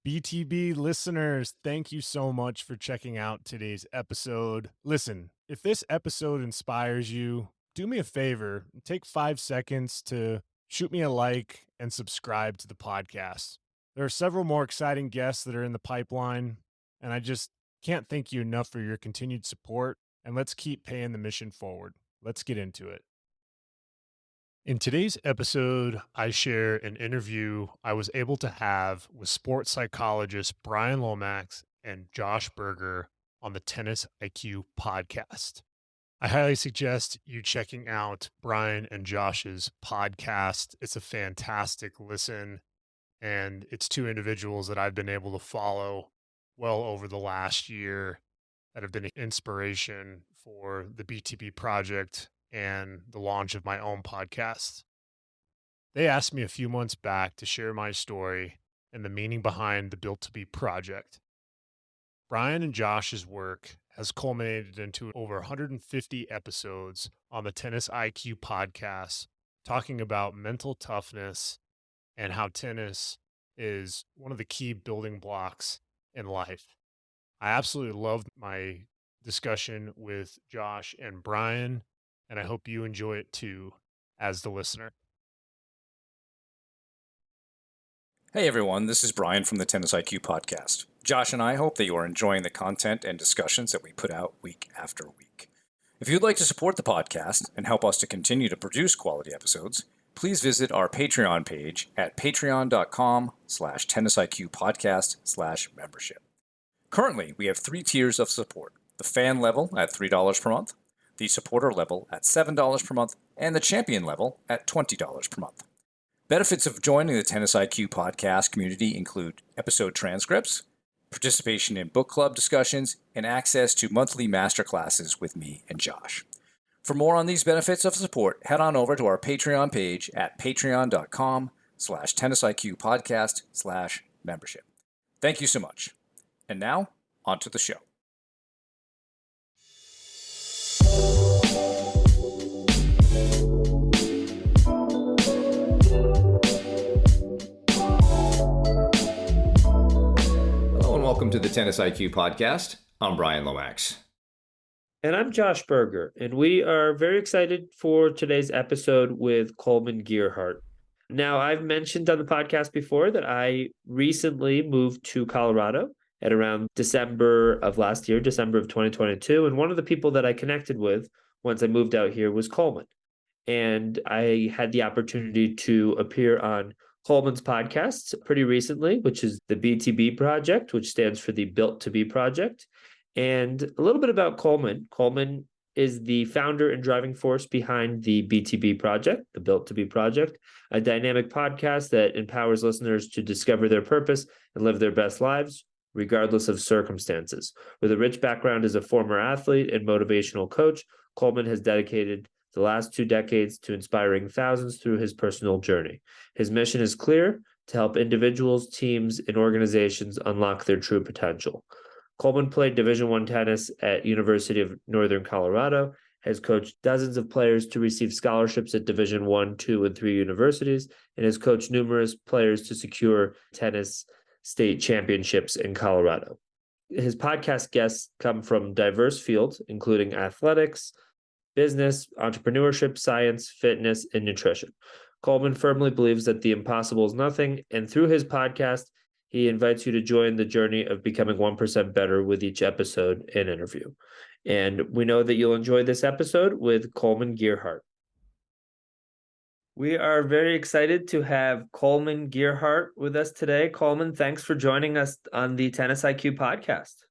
BTB listeners, thank you so much for checking out today's episode. Listen, if this episode inspires you, do me a favor, take 5 seconds to shoot me a like and subscribe to the podcast. There are several more exciting guests that are in the pipeline, and I just can't thank you enough for your continued support, and let's keep paying the mission forward. Let's get into it. In today's episode, I share an interview I was able to have with sports psychologist Brian Lomax and Josh Berger on the Tennis IQ podcast. I highly suggest you checking out Brian and Josh's podcast. It's a fantastic listen, and it's two individuals that I've been able to follow well over the last year that have been an inspiration for the BTB Project and the launch of my own podcast. They asked me a few months back to share my story and the meaning behind the Built to Be project. Brian and Josh's work has culminated into over 150 episodes on the Tennis IQ podcast, talking about mental toughness and how tennis is one of the key building blocks in life. I absolutely loved my discussion with Josh and Brian, and I hope you enjoy it too as the listener. Hey everyone, this is Brian from the TennisIQ Podcast. Josh and I hope that you are enjoying the content and discussions that we put out week after week. If you'd like to support the podcast and help us to continue to produce quality episodes, please visit our Patreon page at patreon.com/tennisiqpodcast/membership. Currently, we have 3 tiers of support: the fan level at $3 per month, the supporter level at $7 per month, and the champion level at $20 per month. Benefits of joining the Tennis IQ podcast community include episode transcripts, participation in book club discussions, and access to monthly masterclasses with me and Josh. For more on these benefits of support, head on over to our Patreon page at patreon.com/tennisiqpodcast/membership. Thank you so much. And now, on to the show. Welcome to the Tennis IQ Podcast. I'm Brian Lomax. And I'm Josh Berger, and we are very excited for today's episode with Kollman Gearhart. Now, I've mentioned on the podcast before that I recently moved to Colorado at around December of last year, December of 2022, and one of the people that I connected with once I moved out here was Coleman. And I had the opportunity to appear on Coleman's podcast pretty recently, which is the BTB Project, which stands for the Built to Be Project. And a little bit about Coleman. Coleman is the founder and driving force behind the BTB Project, the Built to Be Project, a dynamic podcast that empowers listeners to discover their purpose and live their best lives, regardless of circumstances. With a rich background as a former athlete and motivational coach, Coleman has dedicated the last 2 decades to inspiring thousands through his personal journey. His mission is clear: to help individuals, teams, and organizations unlock their true potential. Coleman played Division I tennis at University of Northern Colorado, has coached dozens of players to receive scholarships at Division I, II, and III universities, and has coached numerous players to secure tennis state championships in Colorado. His podcast guests come from diverse fields, including athletics, business, entrepreneurship, science, fitness, and nutrition. Coleman firmly believes that the impossible is nothing, and through his podcast, he invites you to join the journey of becoming 1% better with each episode and interview. And we know that you'll enjoy this episode with Kollman Gearhart. We are very excited to have Kollman Gearhart with us today. Coleman, thanks for joining us on the Tennis IQ podcast.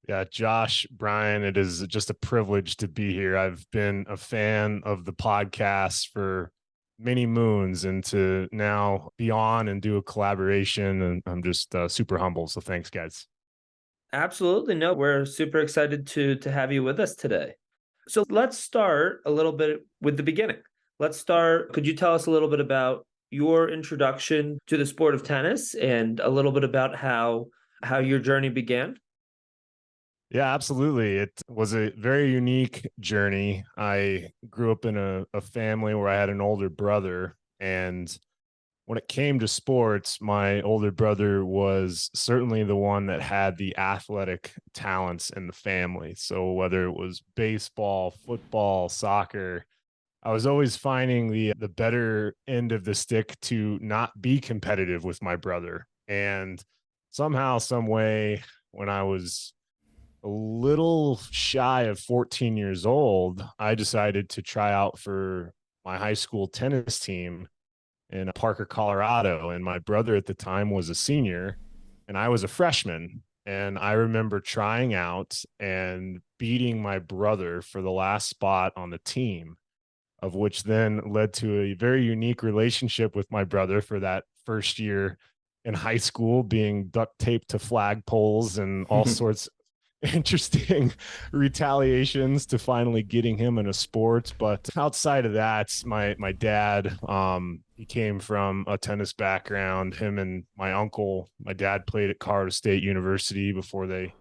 Yeah, Josh, Brian, it is just a privilege to be here. I've been a fan of the podcast for many moons, and to now be on and do a collaboration, and I'm just super humble. So thanks, guys. Absolutely. No, we're super excited to have you with us today. So let's start a little bit with the beginning. Could you tell us a little bit about your introduction to the sport of tennis and a little bit about how your journey began? Yeah, absolutely. It was a very unique journey. I grew up in a family where I had an older brother, and when it came to sports, my older brother was certainly the one that had the athletic talents in the family. So whether it was baseball, football, soccer, I was always finding the better end of the stick to not be competitive with my brother. And somehow, some way, when I was a little shy of 14 years old, I decided to try out for my high school tennis team in Parker, Colorado. And my brother at the time was a senior and I was a freshman. And I remember trying out and beating my brother for the last spot on the team, of which then led to a very unique relationship with my brother for that first year in high school, being duct taped to flagpoles and all sorts interesting retaliations to finally getting him in a sport. But outside of that, my dad, he came from a tennis background. Him and my dad played at Colorado State University before they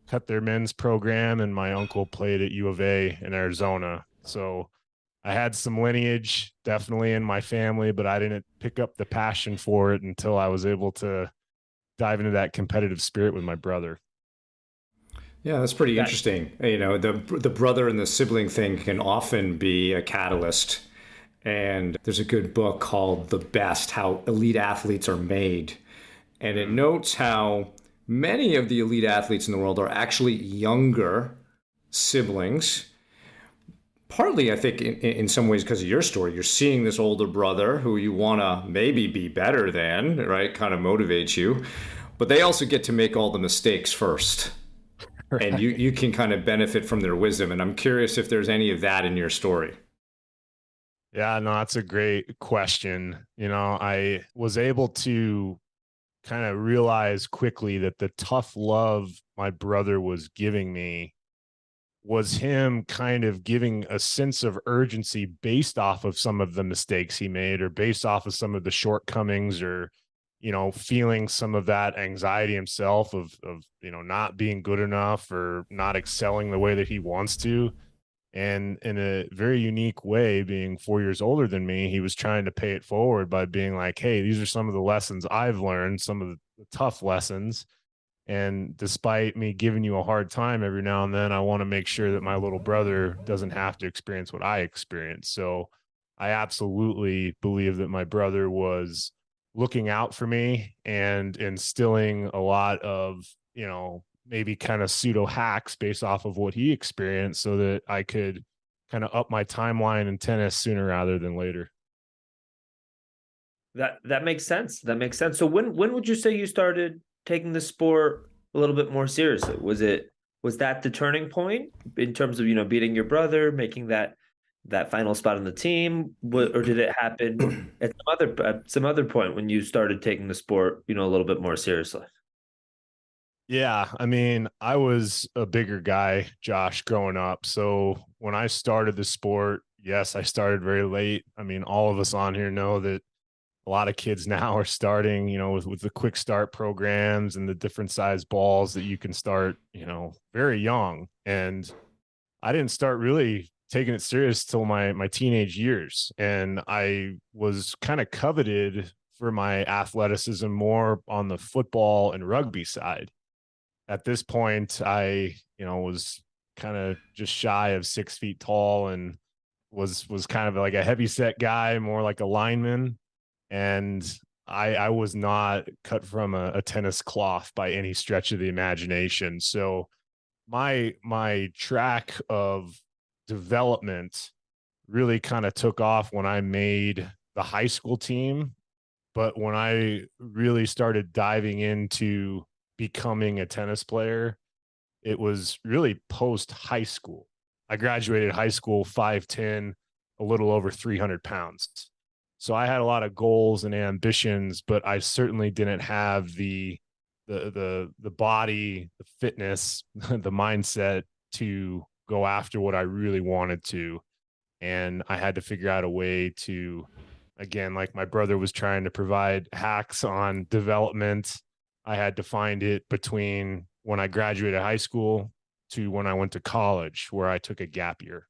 cut their men's program, and my uncle played at U of A in Arizona. So I had some lineage definitely in my family, but I didn't pick up the passion for it until I was able to dive into that competitive spirit with my brother. Yeah, that's pretty interesting. You know, the brother and the sibling thing can often be a catalyst. And there's a good book called The Best: How Elite Athletes Are Made. And it notes how many of the elite athletes in the world are actually younger siblings. Partly, I think, in some ways because of your story. You're seeing this older brother who you want to maybe be better than, right? Kind of motivates you. But they also get to make all the mistakes first. Right. And you can kind of benefit from their wisdom. And I'm curious if there's any of that in your story. Yeah, no, that's a great question. You know, I was able to kind of realize quickly that the tough love my brother was giving me was him kind of giving a sense of urgency based off of some of the mistakes he made, or based off of some of the shortcomings, or, you know, feeling some of that anxiety himself of, you know, not being good enough or not excelling the way that he wants to. And in a very unique way, being 4 years older than me, he was trying to pay it forward by being like, hey, these are some of the lessons I've learned, some of the tough lessons. And despite me giving you a hard time every now and then, I want to make sure that my little brother doesn't have to experience what I experienced. So I absolutely believe that my brother was looking out for me and instilling a lot of, you know, maybe kind of pseudo hacks based off of what he experienced so that I could kind of up my timeline in tennis sooner rather than later. That makes sense. That makes sense. So when would you say you started taking the sport a little bit more seriously? Was that the turning point in terms of, you know, beating your brother, making that final spot on the team, or did it happen at some other point when you started taking the sport, you know, a little bit more seriously? Yeah, I mean, I was a bigger guy, Josh, growing up. So when I started the sport, yes, I started very late. I mean, all of us on here know that a lot of kids now are starting, you know, with the quick start programs and the different size balls that you can start, you know, very young. And I didn't start really taking it serious till my teenage years. And I was kind of coveted for my athleticism more on the football and rugby side. At this point, I, you know, was kind of just shy of 6 feet tall and was kind of like a heavy set guy, more like a lineman. And I was not cut from a tennis cloth by any stretch of the imagination. So my track of development really kind of took off when I made the high school team. But when I really started diving into becoming a tennis player, it was really post high school. I graduated high school 5'10", a little over 300 pounds. So I had a lot of goals and ambitions, but I certainly didn't have the body, the fitness, the mindset to go after what I really wanted to. And I had to figure out a way to, again, like my brother was trying to provide hacks on development, I had to find it between when I graduated high school to when I went to college, where I took a gap year.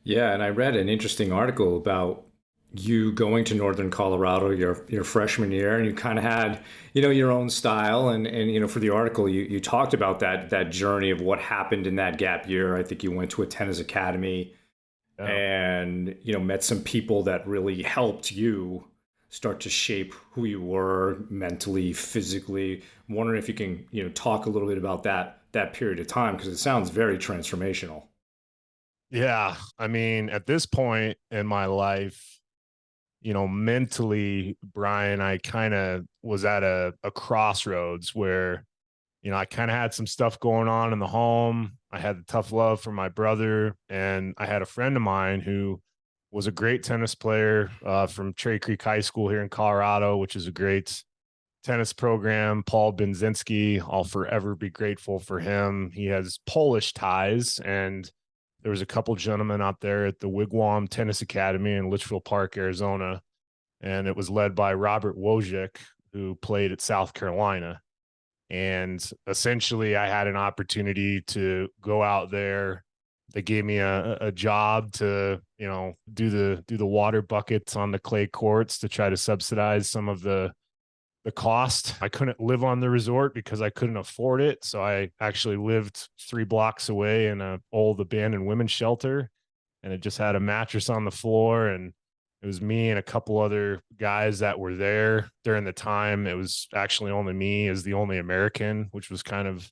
Yeah, and I read an interesting article about you going to Northern Colorado your freshman year, and you kind of had, your own style. And for the article, you talked about that journey of what happened in that gap year. I think you went to a tennis academy and, met some people that really helped you start to shape who you were mentally, physically. I'm wondering if you can, talk a little bit about that period of time, because it sounds very transformational. Yeah. I mean, at this point in my life, mentally, Brian, I kind of was at a crossroads where, I kind of had some stuff going on in the home. I had the tough love for my brother, and I had a friend of mine who was a great tennis player from Cherry Creek High School here in Colorado, which is a great tennis program. Paul Benzinski, I'll forever be grateful for him. He has Polish ties, and there was a couple gentlemen out there at the Wigwam Tennis Academy in Litchfield Park, Arizona, and it was led by Robert Wojcik, who played at South Carolina. And essentially, I had an opportunity to go out there. They gave me a job to, do the water buckets on the clay courts to try to subsidize some of the cost. I couldn't live on the resort because I couldn't afford it. So I actually lived 3 blocks away in an old abandoned women's shelter, and it just had a mattress on the floor. And it was me and a couple other guys that were there during the time. It was actually only me as the only American, which was kind of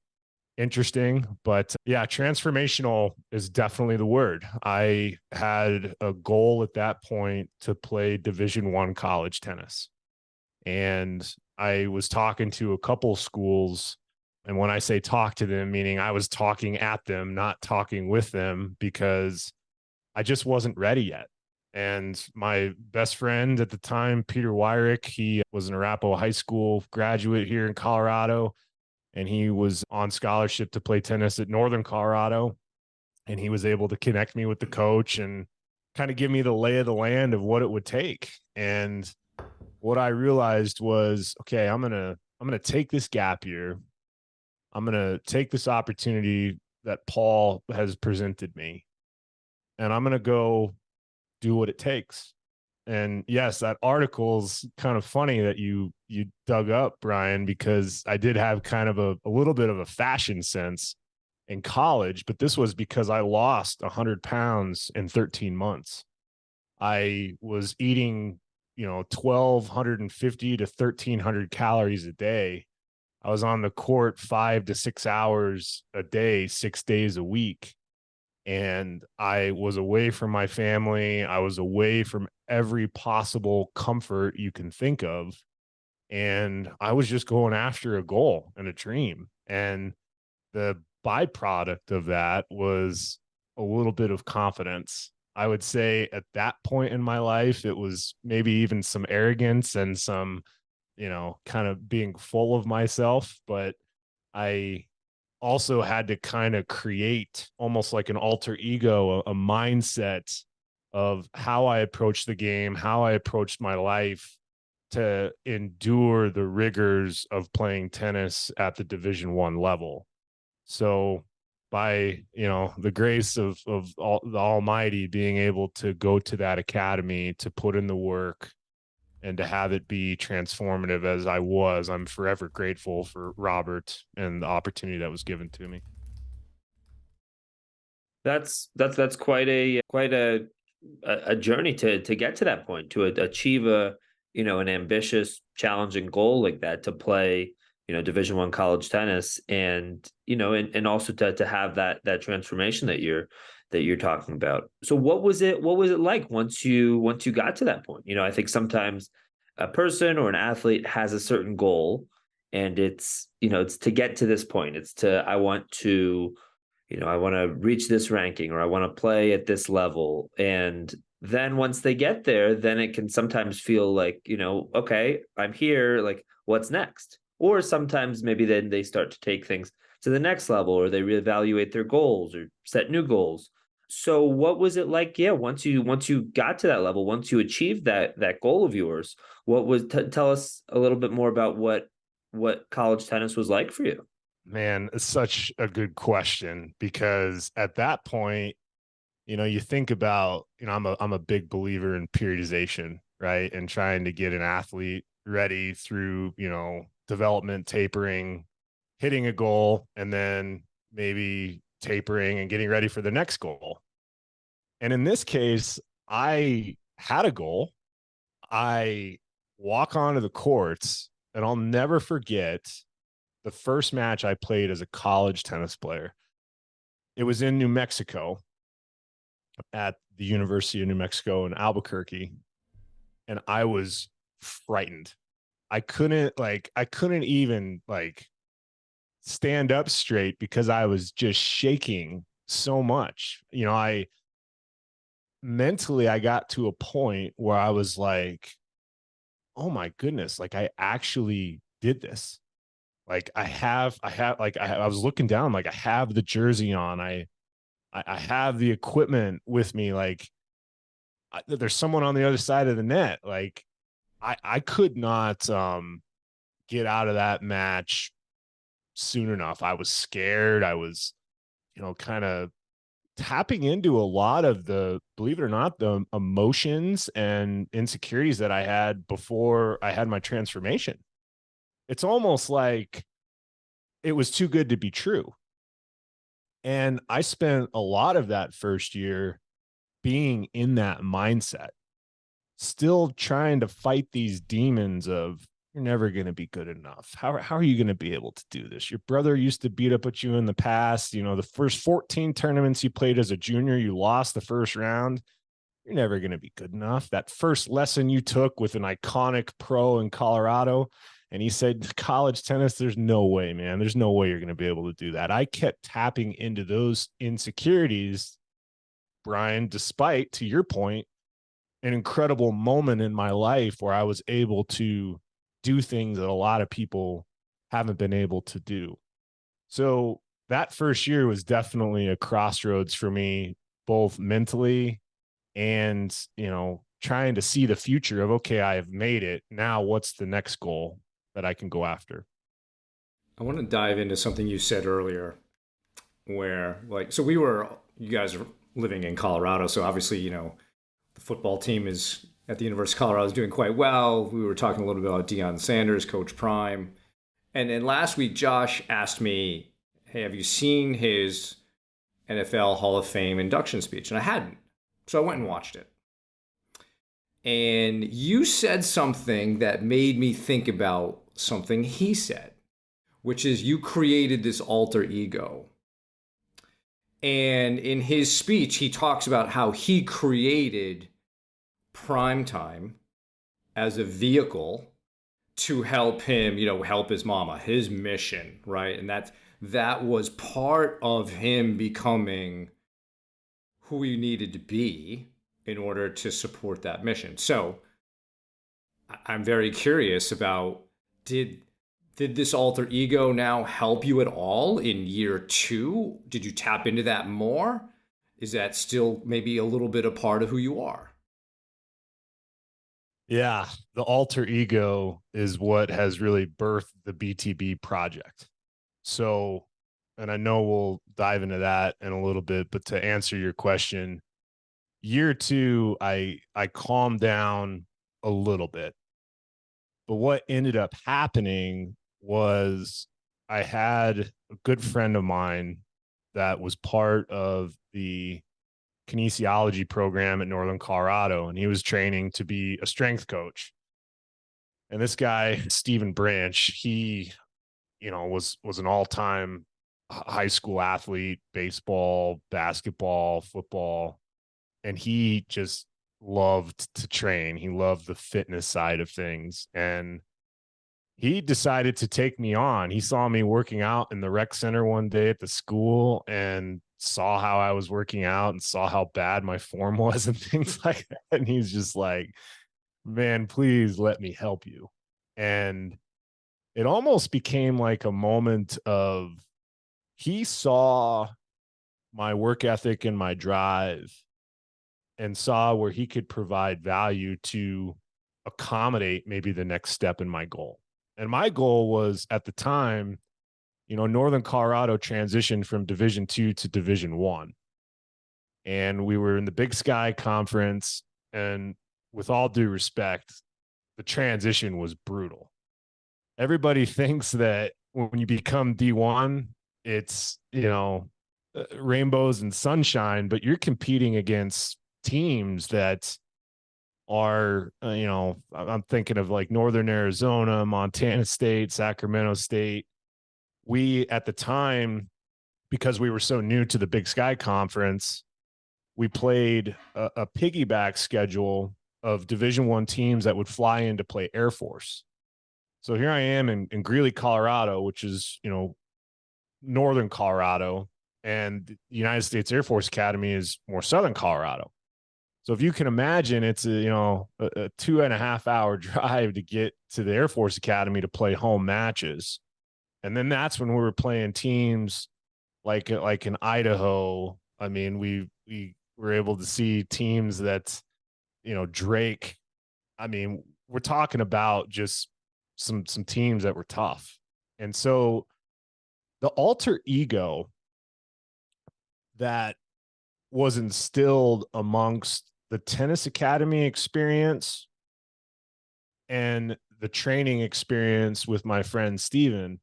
interesting. But yeah, transformational is definitely the word. I had a goal at that point to play Division I college tennis. And I was talking to a couple schools. And when I say talk to them, meaning I was talking at them, not talking with them, because I just wasn't ready yet. And my best friend at the time, Peter Wyrick, he was an Arapahoe High School graduate here in Colorado, and he was on scholarship to play tennis at Northern Colorado. And he was able to connect me with the coach and kind of give me the lay of the land of what it would take. And what I realized was, okay, I'm going to take this gap year. I'm going to take this opportunity that Paul has presented me, and I'm going to go do what it takes. And yes, that article's kind of funny that you dug up, Brian, because I did have kind of a little bit of a fashion sense in college, but this was because I lost 100 pounds in 13 months. I was eating, 1,250 to 1,300 calories a day. I was on the court 5 to 6 hours a day, 6 days a week. And I was away from my family. I was away from every possible comfort you can think of. And I was just going after a goal and a dream. And the byproduct of that was a little bit of confidence. I would say at that point in my life, it was maybe even some arrogance and some, kind of being full of myself. But I also had to kind of create almost like an alter ego, a mindset of how I approached the game, how I approached my life to endure the rigors of playing tennis at the Division I level. So by, the grace of the Almighty, being able to go to that academy, to put in the work, and to have it be transformative as I'm forever grateful for Robert and the opportunity that was given to me. That's quite a journey to get to that point, to achieve an ambitious, challenging goal like that, to play, Division I college tennis, and also to have that transformation that you're talking about. So what was it like once you got to that point? I think sometimes a person or an athlete has a certain goal, and it's to get to this point. It's I want to reach this ranking, or I want to play at this level. And then once they get there, then it can sometimes feel like, okay, I'm here, like, what's next? Or sometimes maybe then they start to take things to the next level, or they reevaluate their goals or set new goals. So what was it like? Yeah, once you got to that level, once you achieved that goal of yours, what was? Tell us a little bit more about what college tennis was like for you. Man, it's such a good question, because at that point, You think about, I'm a big believer in periodization, right? And trying to get an athlete ready through, development, tapering, hitting a goal, and then maybe tapering and getting ready for the next goal. And in this case, I had a goal. I walk onto the courts, and I'll never forget the first match I played as a college tennis player. It was in New Mexico at the University of New Mexico in Albuquerque. And I was frightened. I couldn't even stand up straight because I was just shaking so much. I mentally, I got to a point where I was like, oh my goodness, like I actually did this. Like I was looking down, like I have the jersey on. I have the equipment with me. Like there's someone on the other side of the net. Like I could not get out of that match soon enough. I was scared. I was, kind of tapping into a lot of the, believe it or not, the emotions and insecurities that I had before I had my transformation. It's almost like it was too good to be true. And I spent a lot of that first year being in that mindset, still trying to fight these demons of, you're never going to be good enough. How are you going to be able to do this? Your brother used to beat up at you in the past. The first 14 tournaments you played as a junior, you lost the first round. You're never going to be good enough. That first lesson you took with an iconic pro in Colorado, and he said, college tennis, there's no way, man. There's no way you're going to be able to do that. I kept tapping into those insecurities, Brian, despite, to your point, an incredible moment in my life where I was able to do things that a lot of people haven't been able to do. So that first year was definitely a crossroads for me, both mentally and, trying to see the future of, okay, I have made it. Now what's the next goal that I can go after? I want to dive into something you said earlier where you guys are living in Colorado. So obviously, the football team is at the University of Colorado is doing quite well. We were talking a little bit about Deion Sanders, Coach Prime. And then last week, Josh asked me, hey, have you seen his NFL Hall of Fame induction speech? And I hadn't. So I went and watched it. And you said something that made me think about something he said, which is you created this alter ego. And in his speech, he talks about how he created Primetime as a vehicle to help him, help his mama, his mission, right? And that was part of him becoming who he needed to be in order to support that mission. So I'm very curious about, did this alter ego now help you at all in year 2? Did you tap into that more? Is that still maybe a little bit a part of who you are? Yeah, the alter ego is what has really birthed the BTB project. So, and I know we'll dive into that in a little bit, but to answer your question, year 2, I calmed down a little bit. But what ended up happening was I had a good friend of mine that was part of the kinesiology program at Northern Colorado, and he was training to be a strength coach. And this guy, Stephen Branch, he, was an all-time high school athlete, baseball, basketball, football, and he just loved to train. He loved the fitness side of things. And he decided to take me on. He saw me working out in the rec center one day at the school and saw how I was working out and saw how bad my form was and things like that. And he's just like, man, please let me help you. And it almost became like a moment of, he saw my work ethic and my drive and saw where he could provide value to accommodate maybe the next step in my goal. And my goal was, at the time, Northern Colorado transitioned from Division II to Division I. and we were in the Big Sky Conference. And with all due respect, the transition was brutal. Everybody thinks that when you become D1, it's, rainbows and sunshine, but you're competing against teams that are, I'm thinking of like Northern Arizona, Montana State, Sacramento State. We, at the time, because we were so new to the Big Sky Conference, we played a piggyback schedule of Division I teams that would fly in to play Air Force. So here I am in Greeley, Colorado, which is, northern Colorado, and the United States Air Force Academy is more southern Colorado. So if you can imagine, it's a 2.5 hour drive to get to the Air Force Academy to play home matches. And then that's when we were playing teams like in Idaho. I mean, we were able to see teams that, Drake. I mean, we're talking about just some teams that were tough. And so the alter ego that was instilled amongst the tennis academy experience and the training experience with my friend Steven,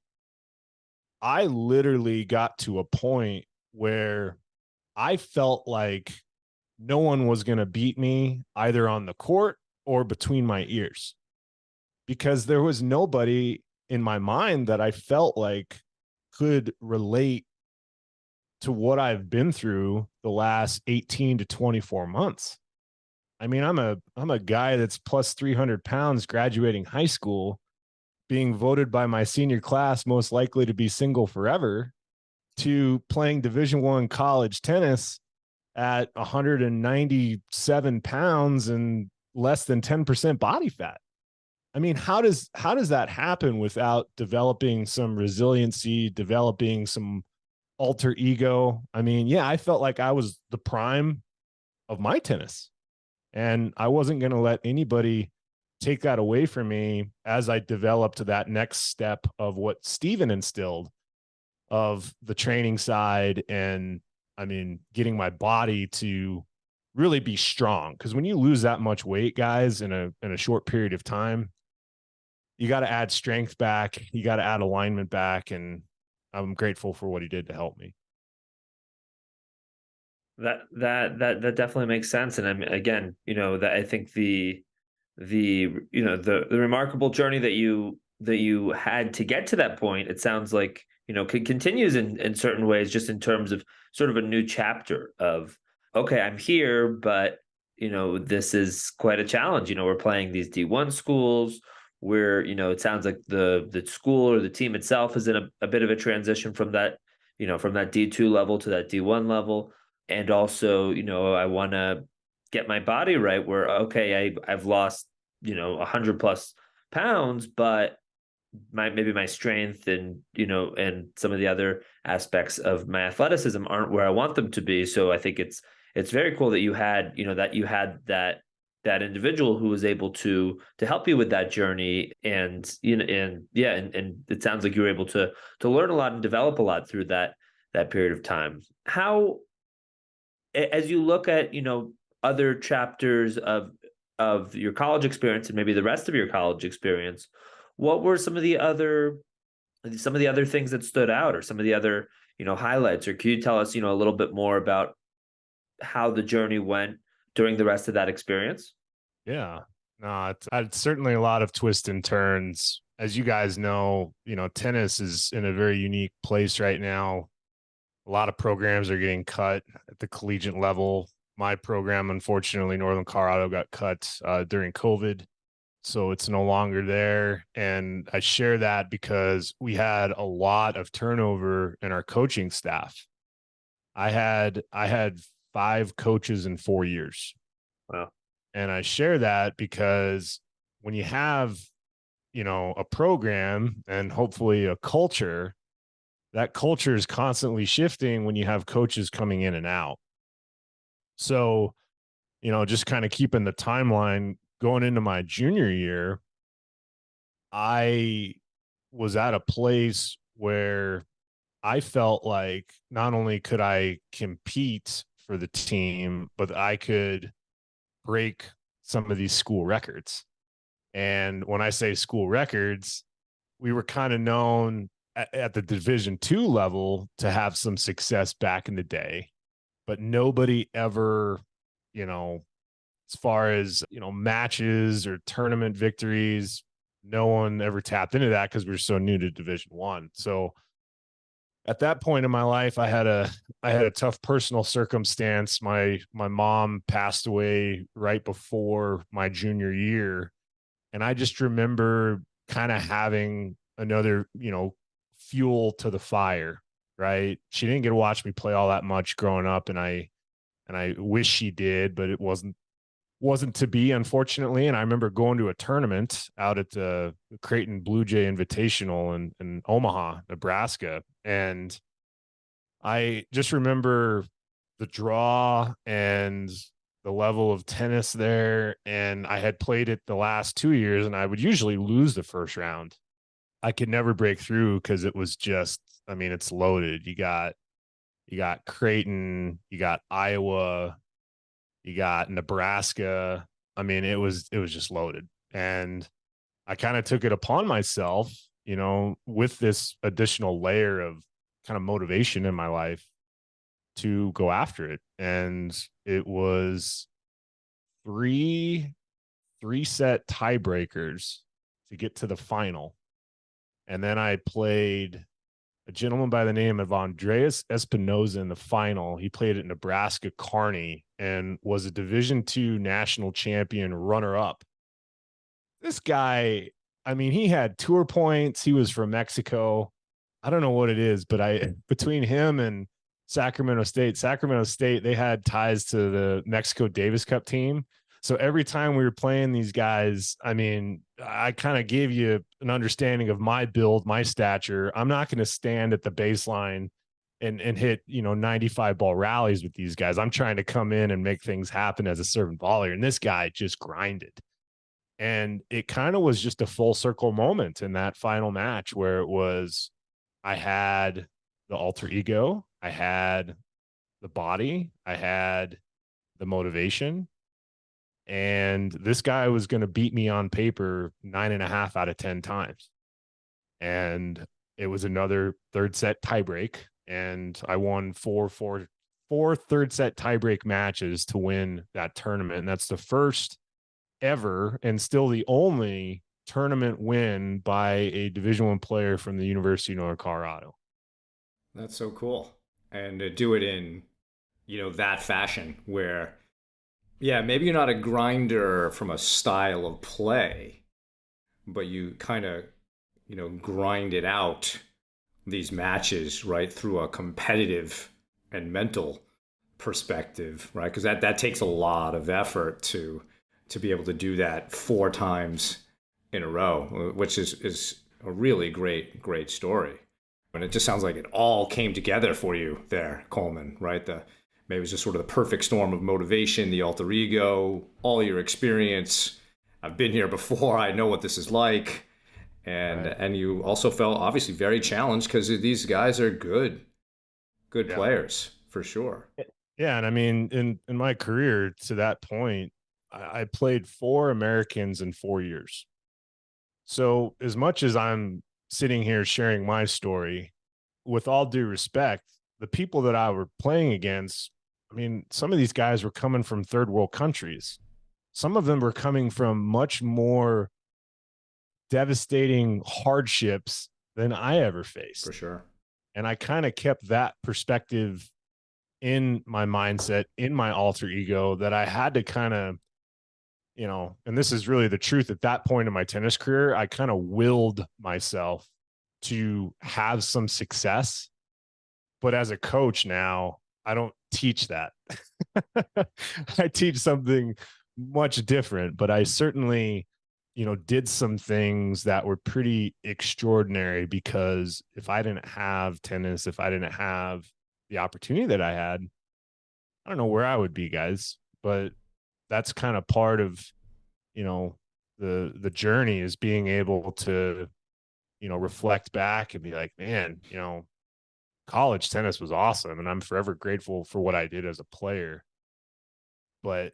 I literally got to a point where I felt like no one was going to beat me either on the court or between my ears, because there was nobody in my mind that I felt like could relate to what I've been through the last 18 to 24 months. I mean, I'm a guy that's plus 300 pounds graduating high school, being voted by my senior class most likely to be single forever, to playing Division I college tennis at 197 pounds and less than 10% body fat. I mean, how does that happen without developing some resiliency, developing some alter ego? I mean, yeah, I felt like I was the prime of my tennis, and I wasn't going to let anybody take that away from me as I developed that next step of what Steven instilled of the training side. And I mean, getting my body to really be strong. Because when you lose that much weight, guys, in a short period of time, you got to add strength back. You got to add alignment back. And I'm grateful for what he did to help me. That definitely makes sense. And I'm, again, that I think the remarkable journey that you had to get to that point, it sounds like, continues in certain ways, just in terms of sort of a new chapter of, okay, I'm here, but this is quite a challenge. We're playing these D1 schools where, it sounds like the school or the team itself is in a bit of a transition from that, from that D2 level to that D1 level. And also, I want to get my body right where, okay, I've lost, 100 plus pounds, but maybe my strength and, and some of the other aspects of my athleticism aren't where I want them to be. So I think it's very cool that you had, that individual who was able to help you with that journey. And, and it sounds like you were able to learn a lot and develop a lot through that period of time. How, as you look at, other chapters of your college experience and maybe the rest of your college experience, what were some of the other things that stood out, or some of the other, highlights? Or can you tell us, a little bit more about how the journey went during the rest of that experience? Yeah, no, it's certainly a lot of twists and turns. As you guys know, tennis is in a very unique place right now. A lot of programs are getting cut at the collegiate level. My program, unfortunately, Northern Colorado, got cut during COVID. So it's no longer there. And I share that because we had a lot of turnover in our coaching staff. I had 5 coaches in 4 years. Wow. And I share that because when you have, a program and hopefully a culture, that culture is constantly shifting when you have coaches coming in and out. So, just kind of keeping the timeline going into my junior year, I was at a place where I felt like not only could I compete for the team, but I could break some of these school records. And when I say school records, we were kind of known at the Division II level to have some success back in the day, but nobody ever, as far as, matches or tournament victories, no one ever tapped into that because we were so new to Division I. So at that point in my life, I had a tough personal circumstance. My mom passed away right before my junior year. And I just remember kind of having another, fuel to the fire, right? She didn't get to watch me play all that much growing up. And I wish she did, but it wasn't to be, unfortunately. And I remember going to a tournament out at the Creighton Blue Jay Invitational in Omaha, Nebraska. And I just remember the draw and the level of tennis there. And I had played it the last 2 years, and I would usually lose the first round. I could never break through because it was just, it's loaded. You got Creighton, you got Iowa, you got Nebraska. It was just loaded. And I kind of took it upon myself, with this additional layer of kind of motivation in my life to go after it. And it was three set tiebreakers to get to the final. And then I played a gentleman by the name of Andreas Espinoza in the final. He played at Nebraska Kearney and was a Division II national champion runner-up. This guy, he had tour points. He was from Mexico. I don't know what it is, but between him and Sacramento State, they had ties to the Mexico Davis Cup team. So every time we were playing these guys, I kind of gave you an understanding of my build, my stature. I'm not going to stand at the baseline and hit, 95 ball rallies with these guys. I'm trying to come in and make things happen as a serving volley. And this guy just grinded. And it kind of was just a full circle moment in that final match where it was, I had the alter ego, I had the body, I had the motivation. And this guy was going to beat me on paper 9.5 out of 10 times. And it was another third set tiebreak. And I won four third set tiebreak matches to win that tournament. And that's the first ever and still the only tournament win by a Division I player from the University of Northern Colorado. That's so cool. And to do it in, that fashion where, yeah, maybe you're not a grinder from a style of play, but you kind of, grind it out these matches, right, through a competitive and mental perspective, right? Because that takes a lot of effort to be able to do that 4 times in a row, which is a really great story. And it just sounds like it all came together for you there, Coleman, right? Maybe it was just sort of the perfect storm of motivation, the alter ego, all your experience. I've been here before. I know what this is like. And you also felt obviously very challenged because these guys are good players for sure. Yeah. And in my career to that point, I played 4 Americans in 4 years. So as much as I'm sitting here sharing my story, with all due respect, the people that I were playing against, some of these guys were coming from third world countries. Some of them were coming from much more devastating hardships than I ever faced. For sure. And I kind of kept that perspective in my mindset, in my alter ego, that I had to kind of, and this is really the truth at that point in my tennis career, I kind of willed myself to have some success. But as a coach now, I don't teach that. I teach something much different, but I certainly, did some things that were pretty extraordinary, because if I didn't have tennis, if I didn't have the opportunity that I had, I don't know where I would be, guys. But that's kind of part of, the journey, is being able to, reflect back and be like, man, college tennis was awesome, and I'm forever grateful for what I did as a player. But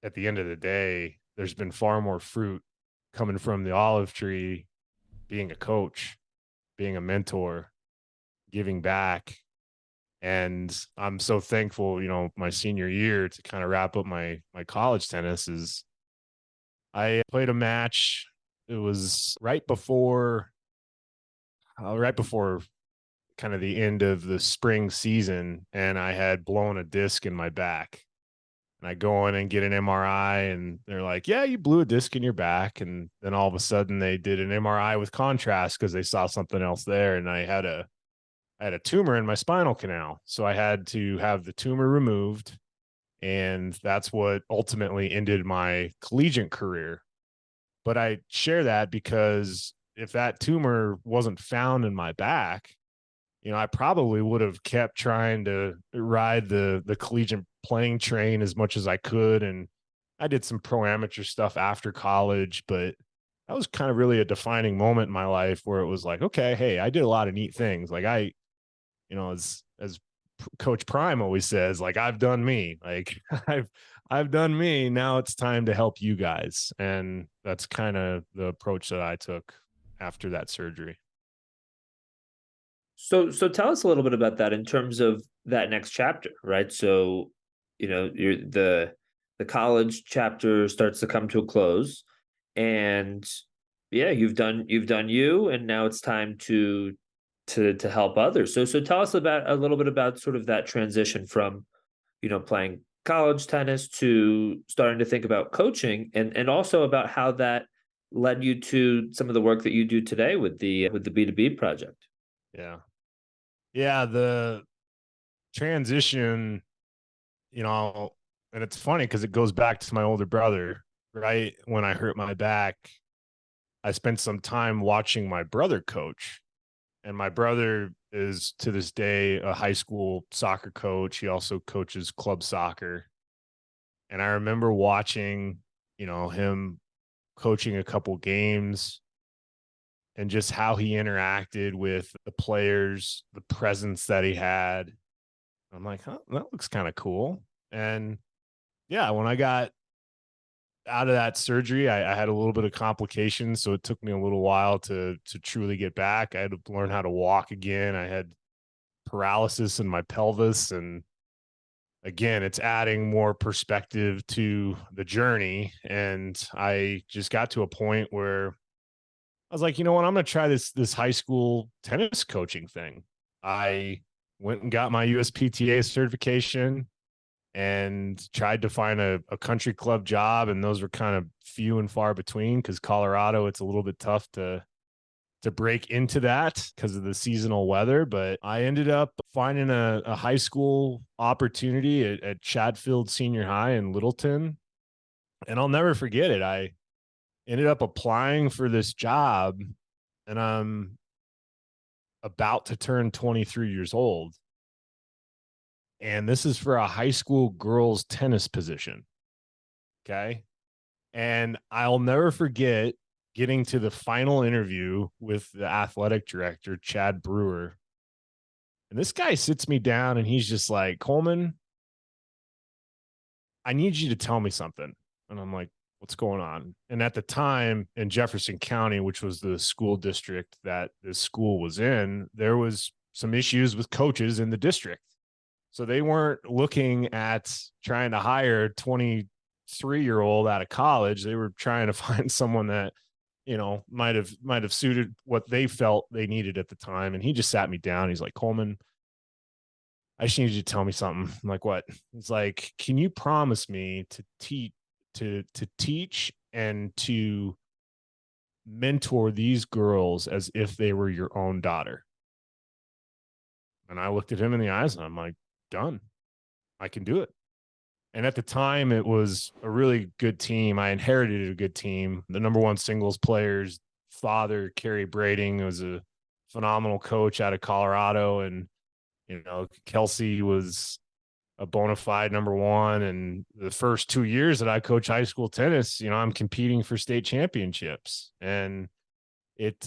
at the end of the day, there's been far more fruit coming from the olive tree, being a coach, being a mentor, giving back. And I'm so thankful, my senior year, to kind of wrap up my college tennis, is I played a match. It was right before kind of the end of the spring season, and I had blown a disc in my back. And I go in and get an MRI, and they're like, yeah, you blew a disc in your back. And then all of a sudden they did an MRI with contrast because they saw something else there. And I had a tumor in my spinal canal. So I had to have the tumor removed. And that's what ultimately ended my collegiate career. But I share that because if that tumor wasn't found in my back, I probably would have kept trying to ride the collegiate playing train as much as I could. And I did some pro amateur stuff after college, but that was kind of really a defining moment in my life where it was like, okay, hey, I did a lot of neat things. Like as Coach Prime always says, like, I've done me. Like I've done me. Now it's time to help you guys. And that's kind of the approach that I took after that surgery. So tell us a little bit about that in terms of that next chapter, right? So, the college chapter starts to come to a close, and yeah, you've done you, and now it's time to help others. So tell us a little bit about sort of that transition from, playing college tennis to starting to think about coaching, and also about how that led you to some of the work that you do today with the B2B project. Yeah. Yeah. The transition, and it's funny because it goes back to my older brother, right? When I hurt my back, I spent some time watching my brother coach, and my brother is to this day a high school soccer coach. He also coaches club soccer. And I remember watching, him coaching a couple games, and just how he interacted with the players, the presence that he had. I'm like, huh, that looks kind of cool. And yeah, when I got out of that surgery, I had a little bit of complications. So it took me a little while to truly get back. I had to learn how to walk again. I had paralysis in my pelvis. And again, it's adding more perspective to the journey. And I just got to a point where I was like, you know what? I'm going to try this high school tennis coaching thing. I went and got my USPTA certification and tried to find a country club job. And those were kind of few and far between because Colorado, it's a little bit tough to break into that because of the seasonal weather. But I ended up finding a high school opportunity at Chatfield Senior High in Littleton. And I'll never forget it. I ended up applying for this job, and I'm about to turn 23 years old. And this is for a high school girls tennis position. Okay. And I'll never forget getting to the final interview with the athletic director, Chad Brewer. And this guy sits me down and he's just like, Coleman, I need you to tell me something. And I'm like, what's going on? And at the time in Jefferson County, which was the school district that this school was in, there was some issues with coaches in the district. So they weren't looking at trying to hire a 23-year-old out of college. They were trying to find someone that, might have suited what they felt they needed at the time. And he just sat me down. He's like, Coleman, I just need you to tell me something. I'm like, what? It's like, can you promise me to teach and to mentor these girls as if they were your own daughter? And I looked at him in the eyes and I'm like, done. I can do it. And at the time, it was a really good team. I inherited a good team. The number one singles player's father, Kerry Brading, was a phenomenal coach out of Colorado. And, Kelsey was a bona fide number one. And the first 2 years that I coach high school tennis, I'm competing for state championships. And it,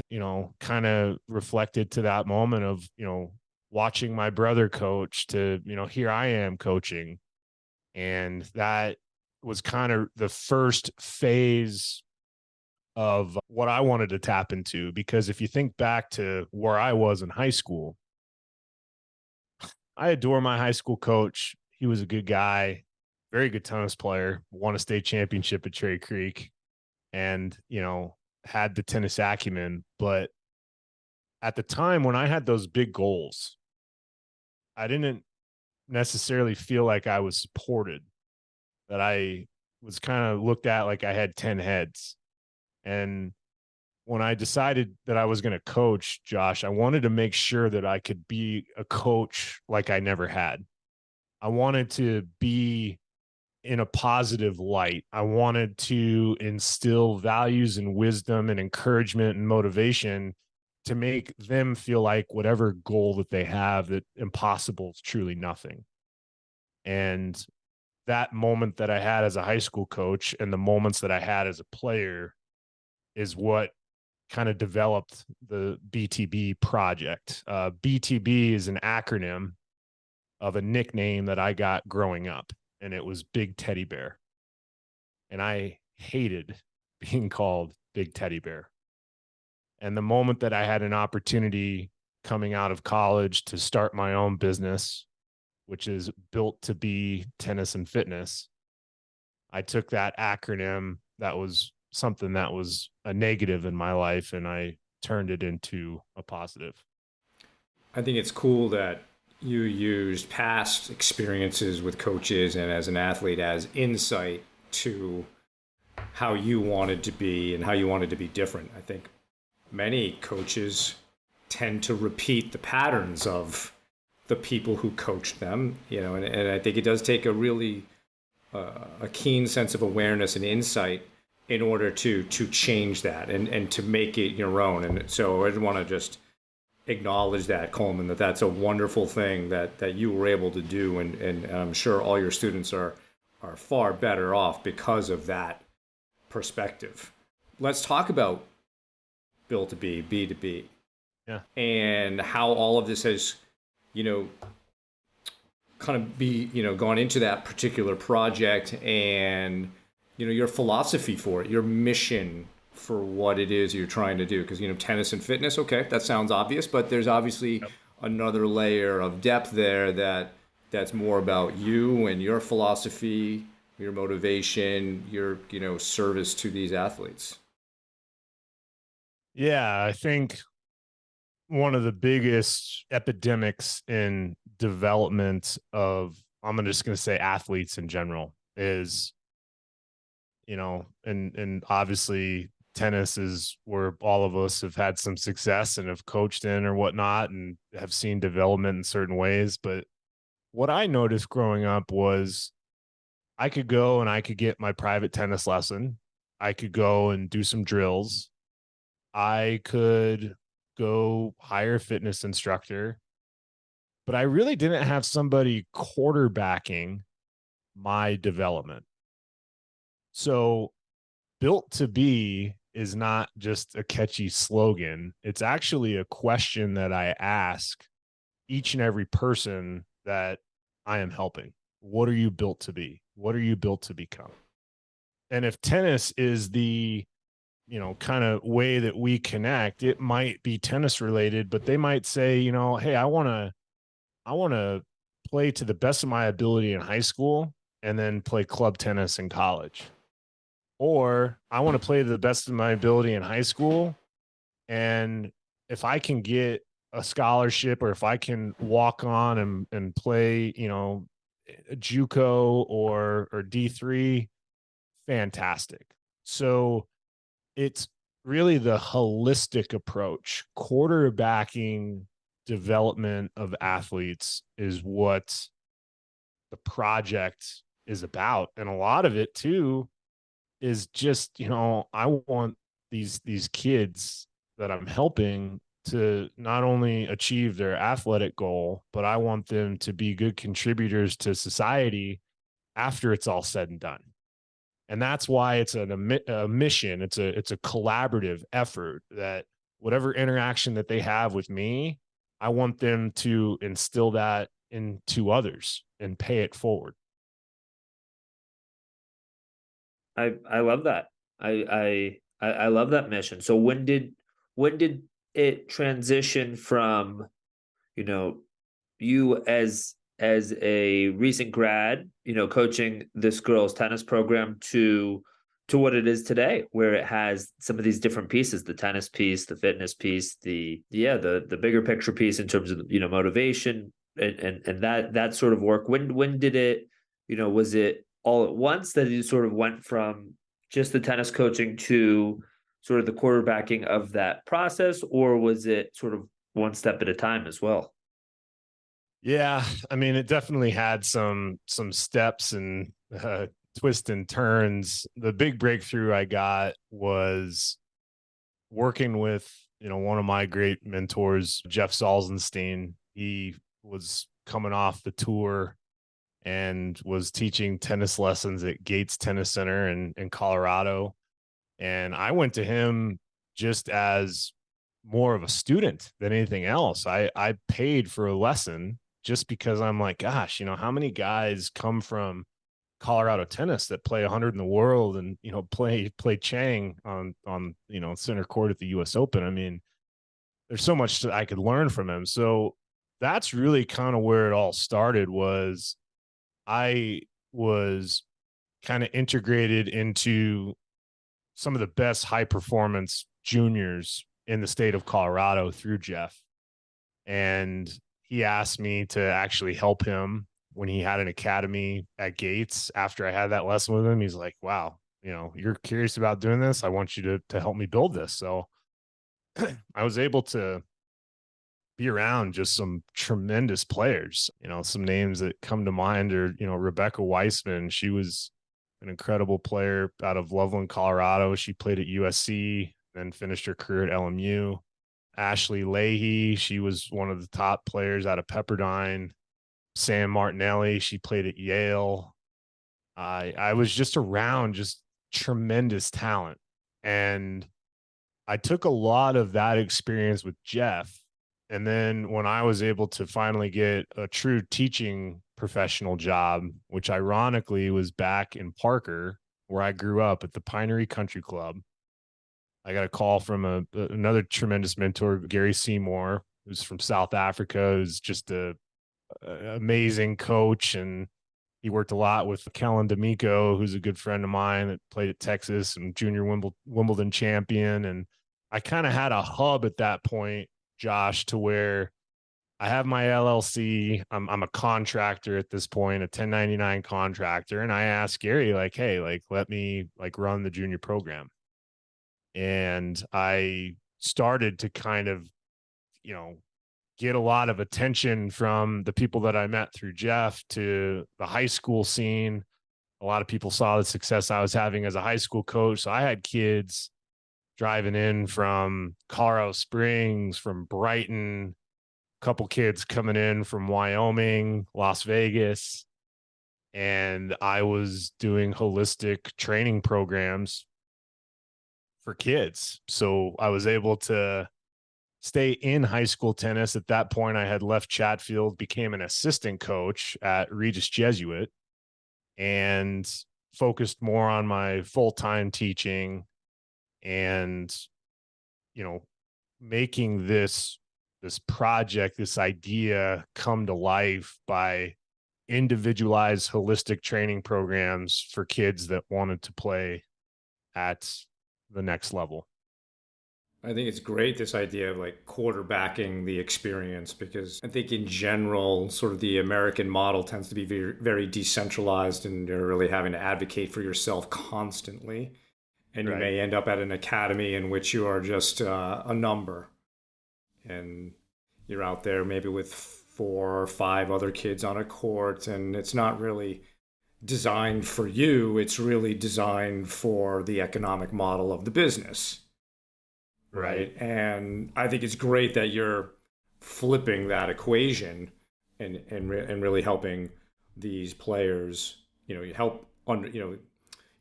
kind of reflected to that moment of, watching my brother coach to, here I am coaching. And that was kind of the first phase of what I wanted to tap into, because if you think back to where I was in high school, I adore my high school coach. He was a good guy, very good tennis player, won a state championship at Cherry Creek, and, had the tennis acumen. But at the time when I had those big goals, I didn't necessarily feel like I was supported, that I was kind of looked at like I had 10 heads. And when I decided that I was going to coach, Josh, I wanted to make sure that I could be a coach like I never had. I wanted to be in a positive light. I wanted to instill values and wisdom and encouragement and motivation to make them feel like whatever goal that they have, that impossible is truly nothing. And that moment that I had as a high school coach and the moments that I had as a player is what kind of developed the BTB project. BTB is an acronym of a nickname that I got growing up, and it was Big Teddy Bear. And I hated being called Big Teddy Bear. And the moment that I had an opportunity coming out of college to start my own business, which is Built to Be Tennis and Fitness, I took that acronym that was something that was a negative in my life, and I turned it into a positive. I think it's cool that you used past experiences with coaches and as an athlete as insight to how you wanted to be and how you wanted to be different. I think many coaches tend to repeat the patterns of the people who coached them, and I think it does take a really a keen sense of awareness and insight in order to change that and to make it your own. And so I want to just acknowledge that, Coleman, that's a wonderful thing that you were able to do, and I'm sure all your students are far better off because of that perspective. Let's talk about Built to Be, B2B, and how all of this has, kind of gone into that particular project, and your philosophy for it, your mission for what it is you're trying to do. Because tennis and fitness, okay, that sounds obvious, but there's obviously another layer of depth there that's more about you and your philosophy, your motivation, your service to these athletes. Yeah, I think one of the biggest epidemics in development of, I'm just going to say athletes in general, is, and obviously tennis is where all of us have had some success and have coached in or whatnot and have seen development in certain ways. But what I noticed growing up was I could go and I could get my private tennis lesson. I could go and do some drills. I could go hire a fitness instructor, but I really didn't have somebody quarterbacking my development. So Built to Be is not just a catchy slogan. It's actually a question that I ask each and every person that I am helping. What are you built to be? What are you built to become? And if tennis is the, kind of way that we connect, it might be tennis related, but they might say, hey, I want to play to the best of my ability in high school and then play club tennis in college. Or I want to play to the best of my ability in high school, and if I can get a scholarship or if I can walk on and play, a JUCO or D3, fantastic. So it's really the holistic approach. Quarterbacking development of athletes is what the project is about. And a lot of it too is just, I want these kids that I'm helping to not only achieve their athletic goal, but I want them to be good contributors to society after it's all said and done. And that's why it's a mission. It's a collaborative effort, that whatever interaction that they have with me, I want them to instill that into others and pay it forward. I love that. I love that mission. So when did it transition from, you know, you as a recent grad, coaching this girls tennis program to what it is today, where it has some of these different pieces, the tennis piece, the fitness piece, the bigger picture piece in terms of, motivation and that sort of work. When did it, was it all at once that you sort of went from just the tennis coaching to sort of the quarterbacking of that process, or was it sort of one step at a time as well? Yeah, I mean, it definitely had some steps and twists and turns. The big breakthrough I got was working with, one of my great mentors, Jeff Salzenstein. He was coming off the tour and was teaching tennis lessons at Gates Tennis Center in Colorado. And I went to him just as more of a student than anything else. I paid for a lesson just because I'm like, gosh, how many guys come from Colorado tennis that play 100 in the world and, play Chang on, center court at the US Open. I mean, there's so much that I could learn from him. So that's really kind of where it all started. Was I was kind of integrated into some of the best high performance juniors in the state of Colorado through Jeff. And he asked me to actually help him when he had an academy at Gates. After I had that lesson with him, he's like, wow, you're curious about doing this. I want you to help me build this. So I was able to be around just some tremendous players. Some names that come to mind are, Rebecca Weissman. She was an incredible player out of Loveland, Colorado. She played at USC, then finished her career at LMU. Ashley Leahy, she was one of the top players out of Pepperdine. Sam Martinelli, she played at Yale. I was just around just tremendous talent. And I took a lot of that experience with Jeff. And then when I was able to finally get a true teaching professional job, which ironically was back in Parker, where I grew up at the Pinery Country Club, I got a call from another tremendous mentor, Gary Seymour, who's from South Africa, who's just a amazing coach. And he worked a lot with Kellen D'Amico, who's a good friend of mine that played at Texas and junior Wimbledon champion. And I kind of had a hub at that point, Josh, to where I have my LLC. I'm a contractor at this point, a 1099 contractor. And I asked Gary, like, hey, like, let me run the junior program. And I started to kind of, get a lot of attention from the people that I met through Jeff to the high school scene. A lot of people saw the success I was having as a high school coach. So I had kids driving in from Colorado Springs, from Brighton, a couple kids coming in from Wyoming, Las Vegas. And I was doing holistic training programs for kids. So I was able to stay in high school tennis. At that point, I had left Chatfield, became an assistant coach at Regis Jesuit, and focused more on my full-time teaching and, making this project, this idea come to life by individualized holistic training programs for kids that wanted to play at the next level. I think it's great, this idea of like quarterbacking the experience, because I think in general, sort of the American model tends to be very, very decentralized, and you're really having to advocate for yourself constantly. And you may end up at an academy in which you are just a number, and you're out there maybe with 4 or 5 other kids on a court, and it's not really designed for you. It's really designed for the economic model of the business. Right. And I think it's great that you're flipping that equation and really helping these players, you help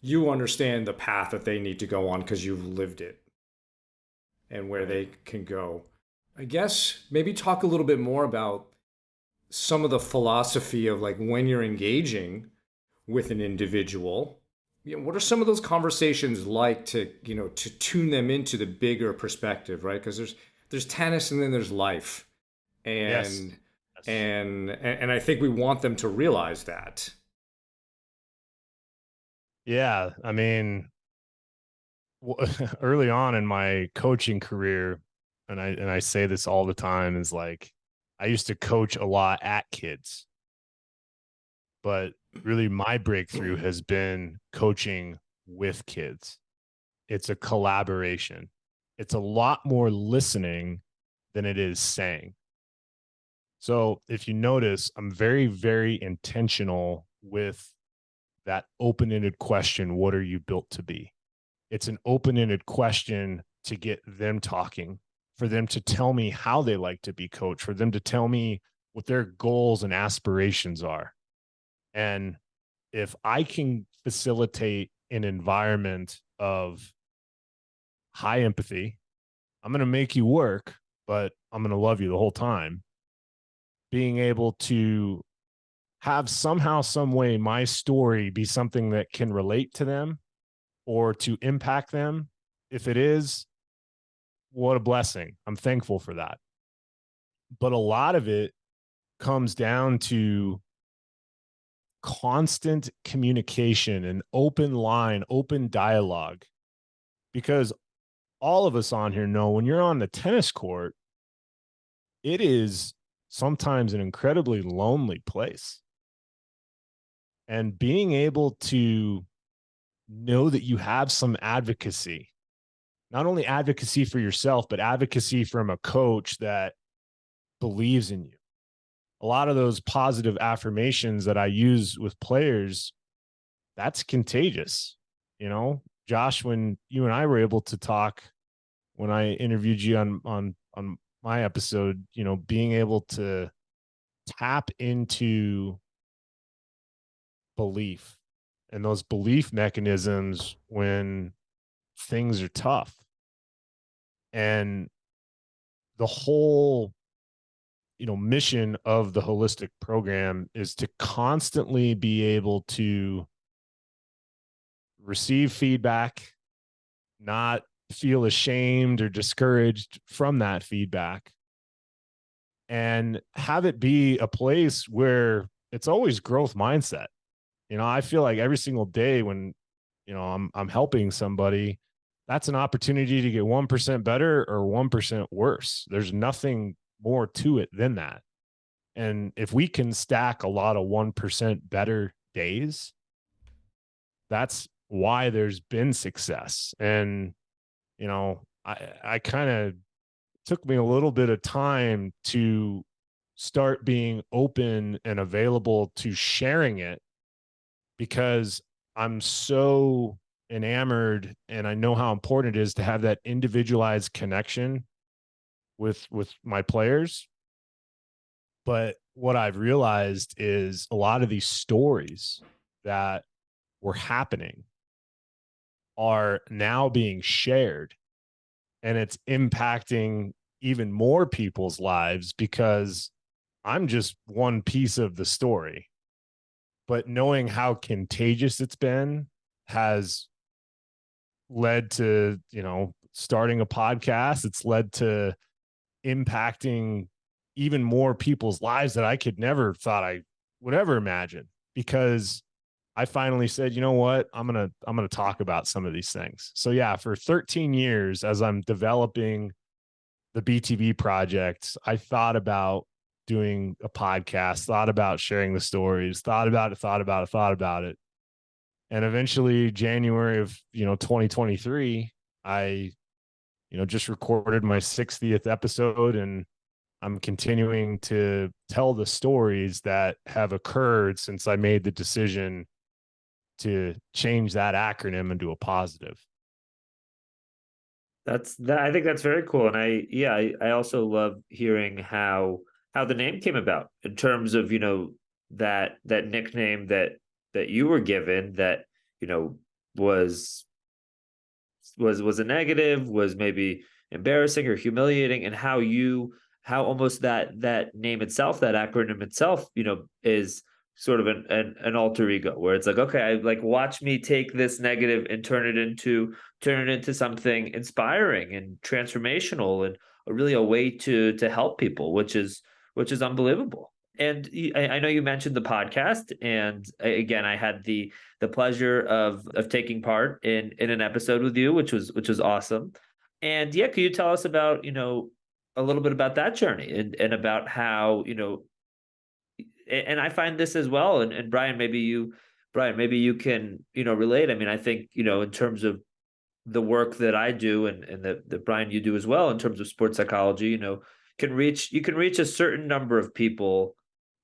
you understand the path that they need to go on because you've lived it and where they can go. I guess maybe talk a little bit more about some of the philosophy of like when you're engaging with an individual. What are some of those conversations like to, to tune them into the bigger perspective, right? Because there's tennis and then there's life. Yes. And Yes. and I think we want them to realize that. Yeah. I mean, early on in my coaching career, and I say this all the time, is like I used to coach a lot at kids, but really my breakthrough has been coaching with kids. It's a collaboration. It's a lot more listening than it is saying. So if you notice, I'm very, very intentional with that open-ended question, what are you built to be? It's an open-ended question to get them talking, for them to tell me how they like to be coached, for them to tell me what their goals and aspirations are. And if I can facilitate an environment of high empathy, I'm going to make you work, but I'm going to love you the whole time. Being able to have somehow, some way, my story be something that can relate to them or to impact them. If it is, what a blessing. I'm thankful for that. But a lot of it comes down to constant communication and open line, open dialogue, because all of us on here know when you're on the tennis court, it is sometimes an incredibly lonely place. And being able to know that you have some advocacy, not only advocacy for yourself, but advocacy from a coach that believes in you. A lot of those positive affirmations that I use with players, that's contagious. Josh, when you and I were able to talk, when I interviewed you on my episode, being able to tap into belief and those belief mechanisms when things are tough. And the whole, mission of the holistic program is to constantly be able to receive feedback, not feel ashamed or discouraged from that feedback, and have it be a place where it's always growth mindset. I feel like every single day when, I'm helping somebody, that's an opportunity to get 1% better or 1% worse. There's nothing more to it than that. And if we can stack a lot of 1% better days, that's why there's been success. And, I kind of took me a little bit of time to start being open and available to sharing it, because I'm so enamored and I know how important it is to have that individualized connection with my players. But what I've realized is a lot of these stories that were happening are now being shared, and it's impacting even more people's lives because I'm just one piece of the story. But knowing how contagious it's been has led to, starting a podcast. It's led to impacting even more people's lives that I could never thought I would ever imagine, because I finally said, you know what, I'm going to talk about some of these things. So yeah, for 13 years, as I'm developing the BTB project, I thought about doing a podcast, thought about sharing the stories, thought about it. And eventually January of, 2023, I, just recorded my 60th episode, and I'm continuing to tell the stories that have occurred since I made the decision to change that acronym into a positive. I think that's very cool. And I also love hearing how the name came about in terms of, that nickname that you were given that, was a negative, was maybe embarrassing or humiliating, and how almost that name itself, that acronym itself, is sort of an alter ego, where it's like, okay, I like, watch me take this negative and turn it into something inspiring and transformational, and really a way to help people, which is unbelievable. And I know you mentioned the podcast, and again, I had the pleasure of taking part in an episode with you, which was awesome. And yeah, could you tell us about a little bit about that journey, and about how and I find this as well, and Brian, maybe you can relate. I mean, I think in terms of the work that I do, and that Brian, you do as well, in terms of sports psychology, you can reach a certain number of people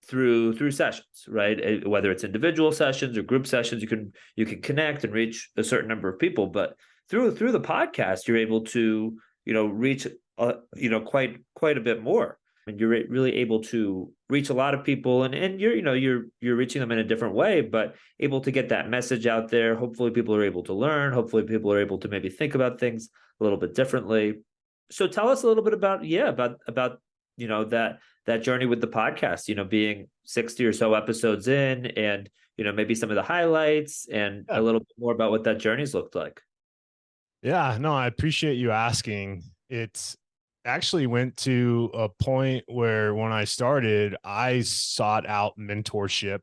through sessions, right? Whether it's individual sessions or group sessions, you can connect and reach a certain number of people. But through the podcast, you're able to reach quite a bit more, and you're really able to reach a lot of people, and you're reaching them in a different way, but able to get that message out there. Hopefully people are able to learn. Hopefully people are able to maybe think about things a little bit differently. So tell us a little bit about that journey with the podcast, being 60 or so episodes in, and maybe some of the highlights, and a little bit more about what that journey's looked like. Yeah, no, I appreciate you asking. It's actually went to a point where when I started, I sought out mentorship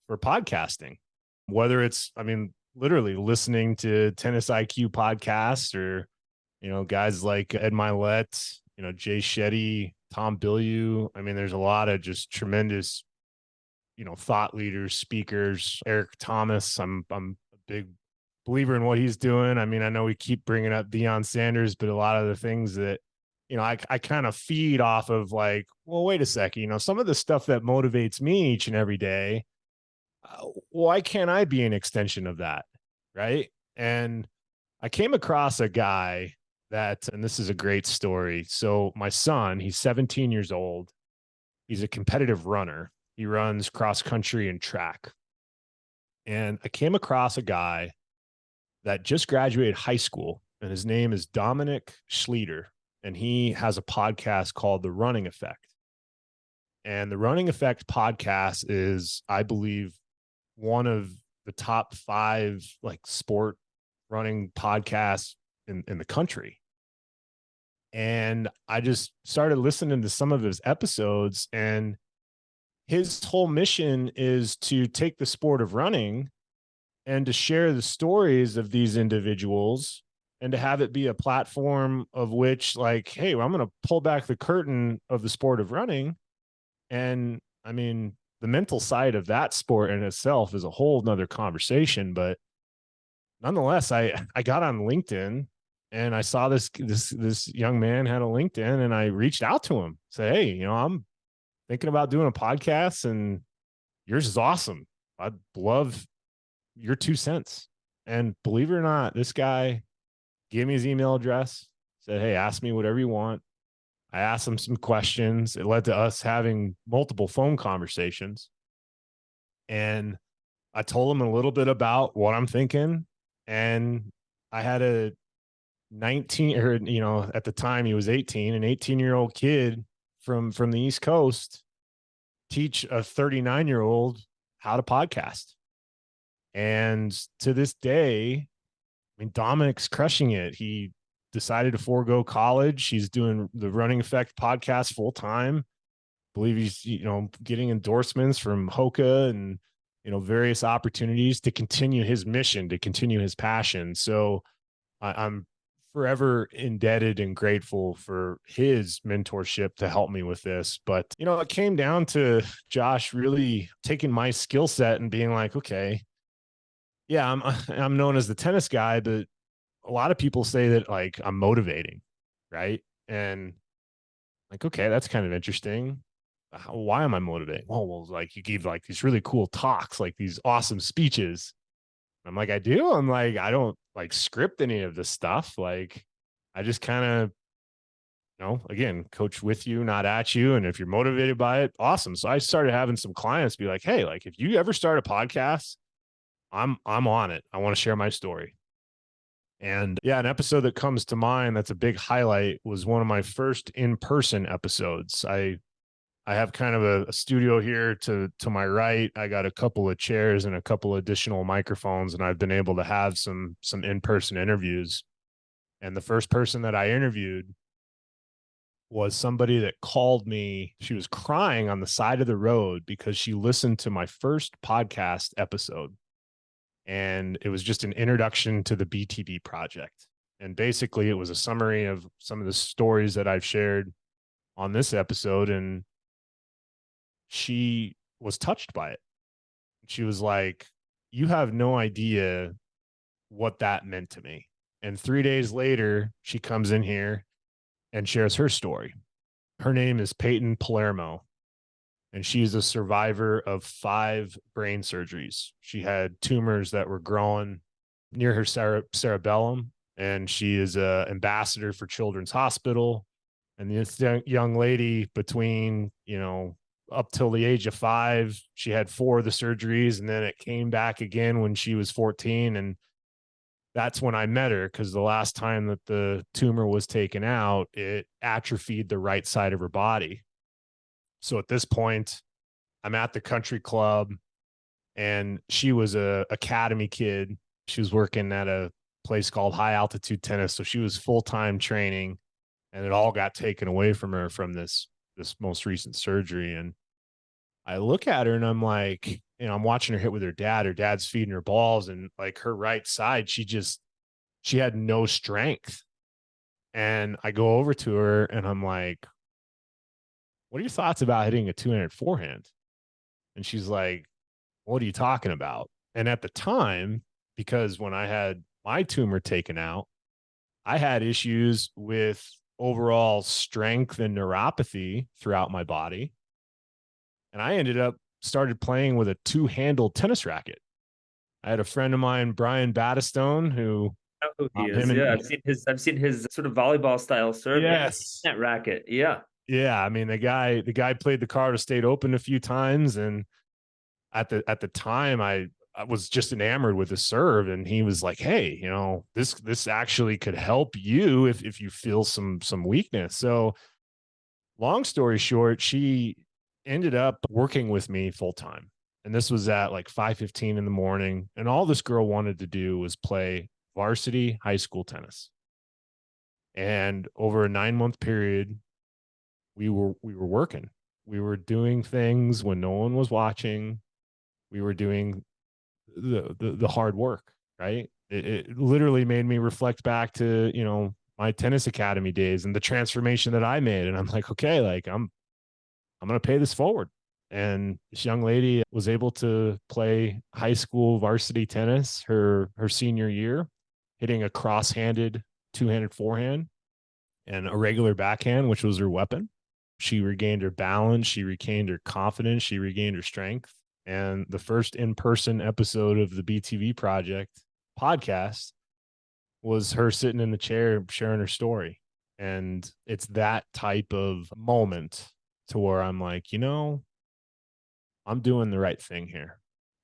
for podcasting, whether it's, I mean, literally listening to TennisIQ Podcast, or, guys like Ed Milet, Jay Shetty, Tom Bilyeu. I mean, there's a lot of just tremendous, thought leaders, speakers. Eric Thomas, I'm a big believer in what he's doing. I mean, I know we keep bringing up Deion Sanders, but a lot of the things that, I kind of feed off of, like, well, wait a second, some of the stuff that motivates me each and every day, why can't I be an extension of that? Right. And I came across a guy and this is a great story. So my son, he's 17 years old. He's a competitive runner. He runs cross country and track. And I came across a guy that just graduated high school, and his name is Dominic Schleter. And he has a podcast called The Running Effect. And the Running Effect podcast is, I believe, one of the top 5 like sport running podcasts in the country. And I just started listening to some of his episodes, and his whole mission is to take the sport of running and to share the stories of these individuals, and to have it be a platform of which, like, hey, well, I'm going to pull back the curtain of the sport of running. And I mean, the mental side of that sport in itself is a whole nother conversation. But nonetheless, I got on LinkedIn, and I saw this young man had a LinkedIn, and I reached out to him, say, hey, I'm thinking about doing a podcast, and yours is awesome. I'd love your 2 cents. And believe it or not, this guy gave me his email address, said, hey, ask me whatever you want. I asked him some questions. It led to us having multiple phone conversations. And I told him a little bit about what I'm thinking. And I had a 19, or, at the time he was 18, an 18-year-old kid from the East Coast teach a 39-year-old how to podcast. And to this day, I mean, Dominic's crushing it. He decided to forego college. He's doing the Running Effect podcast full time. I believe he's, getting endorsements from Hoka and, various opportunities to continue his mission, to continue his passion. So I'm forever indebted and grateful for his mentorship to help me with this. But, it came down to Josh really taking my skill set and being like, okay, yeah, I'm known as the tennis guy, but a lot of people say that, like, I'm motivating, right? And like, okay, that's kind of interesting. Why am I motivating? Well, like, you give like these really cool talks, like these awesome speeches. I'm like, I do. I'm like, I don't like script any of this stuff. Like, I just kind of, again, coach with you, not at you. And if you're motivated by it, awesome. So I started having some clients be like, hey, like, if you ever start a podcast, I'm on it. I want to share my story. And yeah, an episode that comes to mind that's a big highlight was one of my first in-person episodes. I have kind of a studio here to my right. I got a couple of chairs and a couple additional microphones, and I've been able to have some in-person interviews. And the first person that I interviewed was somebody that called me. She was crying on the side of the road because she listened to my first podcast episode. And it was just an introduction to the BTB Project. And basically it was a summary of some of the stories that I've shared on this episode. And she was touched by it. She was like, you have no idea what that meant to me. And 3 days later, she comes in here and shares her story. Her name is Peyton Palermo, and she's a survivor of 5 brain surgeries. She had tumors that were growing near her cerebellum, and she is an ambassador for Children's Hospital. And this young lady, between, up till the age of 5, she had 4 of the surgeries, and then it came back again when she was 14. And that's when I met her, because the last time that the tumor was taken out, it atrophied the right side of her body. So at this point, I'm at the country club, and she was a academy kid. She was working at a place called High Altitude Tennis. So she was full-time training, and it all got taken away from her from this most recent surgery. And I look at her and I'm like, I'm watching her hit with her dad. Her dad's feeding her balls, and like her right side, she had no strength. And I go over to her and I'm like, what are your thoughts about hitting a 2-handed forehand? And she's like, what are you talking about? And at the time, because when I had my tumor taken out, I had issues with overall strength and neuropathy throughout my body. And I started playing with a 2-handled tennis racket. I had a friend of mine, Brian Battistone, who he is. Yeah, I've seen his sort of volleyball style serve. Yes, that racket. Yeah. Yeah, I mean, the guy played the Colorado State Open a few times, and at the time I was just enamored with his serve, and he was like, hey, this actually could help you if you feel some weakness. So long story short, she ended up working with me full time. And this was at like 5:15 in the morning. And all this girl wanted to do was play varsity high school tennis. And over a 9-month period, we were working. We were doing things when no one was watching. We were doing the hard work, right? It literally made me reflect back to, my tennis academy days and the transformation that I made. And I'm like, okay, like I'm going to pay this forward. And this young lady was able to play high school varsity tennis her senior year, hitting a cross-handed 2-handed forehand and a regular backhand, which was her weapon. She regained her balance. She regained her confidence. She regained her strength. And the first in-person episode of the BTB Project podcast was her sitting in the chair sharing her story. And it's that type of moment to where I'm like, I'm doing the right thing here.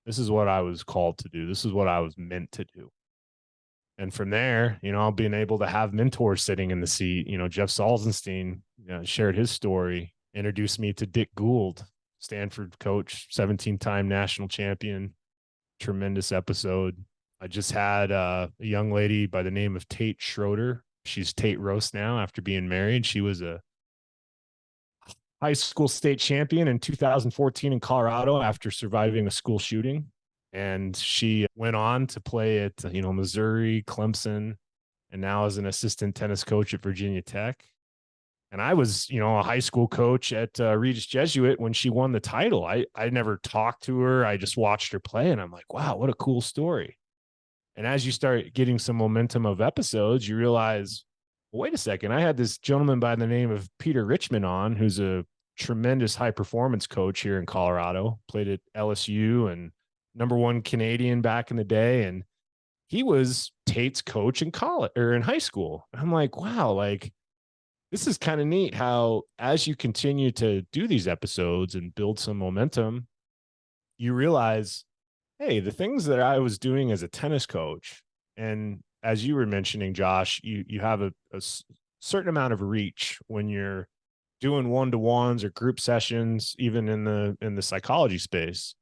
This is what I was called to do. This is what I was meant to do. And from there, being able to have mentors sitting in the seat, Jeff Salzenstein shared his story, introduced me to Dick Gould, Stanford coach, 17-time national champion. Tremendous episode. I just had a young lady by the name of Tate Schroeder. She's Tate Roast now after being married. She was a high school state champion in 2014 in Colorado after surviving a school shooting. And she went on to play at, Missouri, Clemson, and now is an assistant tennis coach at Virginia Tech. And I was, a high school coach at Regis Jesuit when she won the title. I never talked to her. I just watched her play, and I'm like, wow, what a cool story. And as you start getting some momentum of episodes, you realize, wait a second, I had this gentleman by the name of Peter Richmond on, who's a tremendous high performance coach here in Colorado, played at LSU and #1 Canadian back in the day. And he was Tate's coach in college or in high school. And I'm like, wow, like this is kind of neat how as you continue to do these episodes and build some momentum, you realize, hey, the things that I was doing as a tennis coach and as you were mentioning, Josh, you have a certain amount of reach when you're doing one-to-ones or group sessions, even in the psychology space.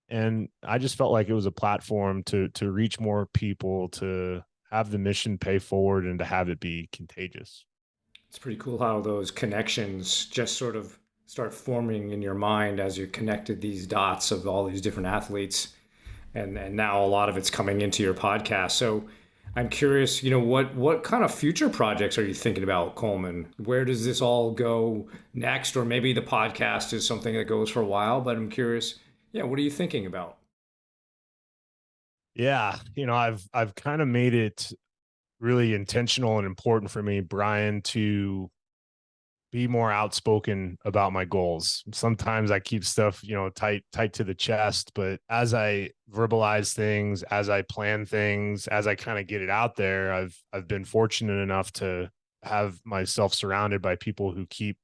And I just felt like it was a platform to reach more people, to have the mission pay forward, and to have it be contagious. It's pretty cool how those connections just sort of start forming in your mind as you connected these dots of all these different athletes. And now a lot of it's coming into your podcast. So I'm curious, what kind of future projects are you thinking about, Coleman? Where does this all go next? Or maybe the podcast is something that goes for a while, but I'm curious, what are you thinking about? Yeah, I've kind of made it really intentional and important for me, Brian, to be more outspoken about my goals. Sometimes I keep stuff, tight to the chest, but as I verbalize things, as I plan things, as I kind of get it out there, I've been fortunate enough to have myself surrounded by people who keep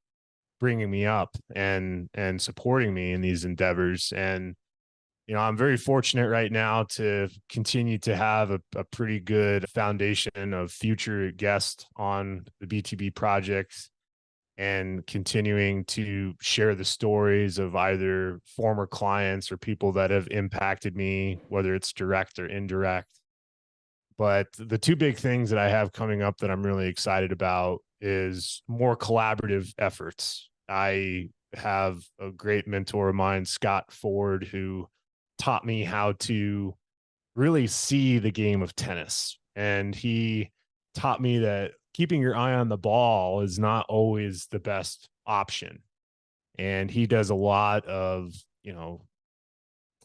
bringing me up and supporting me in these endeavors. And I'm very fortunate right now to continue to have a pretty good foundation of future guests on the BTB project, and continuing to share the stories of either former clients or people that have impacted me, whether it's direct or indirect. But the two big things that I have coming up that I'm really excited about is more collaborative efforts. I have a great mentor of mine, Scott Ford, who taught me how to really see the game of tennis. And he taught me that keeping your eye on the ball is not always the best option. And he does a lot of,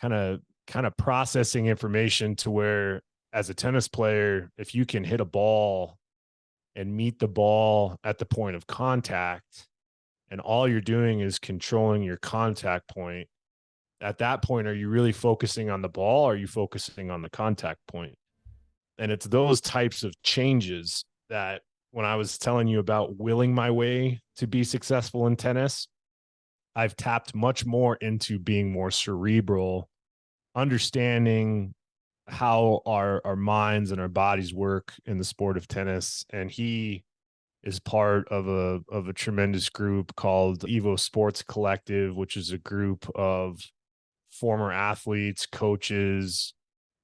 kind of processing information to where, as a tennis player, if you can hit a ball and meet the ball at the point of contact, and all you're doing is controlling your contact point, at that point, are you really focusing on the ball, or are you focusing on the contact point? And it's those types of changes that, when I was telling you about willing my way to be successful in tennis, I've tapped much more into being more cerebral, understanding how our minds and our bodies work in the sport of tennis. And he is part of a tremendous group called Evo Sports Collective, which is a group of former athletes, coaches,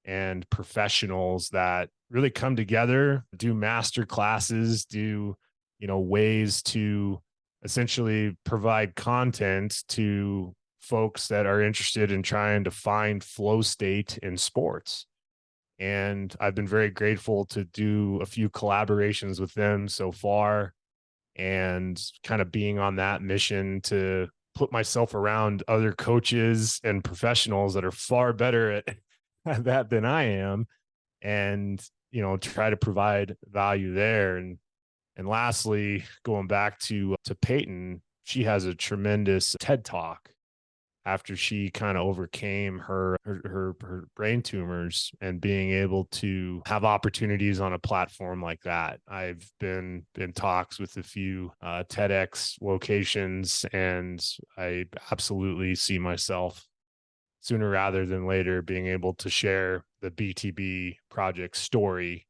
and professionals that really come together, do master classes, do, ways to essentially provide content to folks that are interested in trying to find flow state in sports. And I've been very grateful to do a few collaborations with them so far, and kind of being on that mission to put myself around other coaches and professionals that are far better at that than I am, and try to provide value there. And lastly, going back to Peyton, she has a tremendous TED Talk after she kind of overcame her brain tumors, and being able to have opportunities on a platform like that. I've been in talks with a few TEDx locations, and I absolutely see myself sooner rather than later being able to share the BTB project story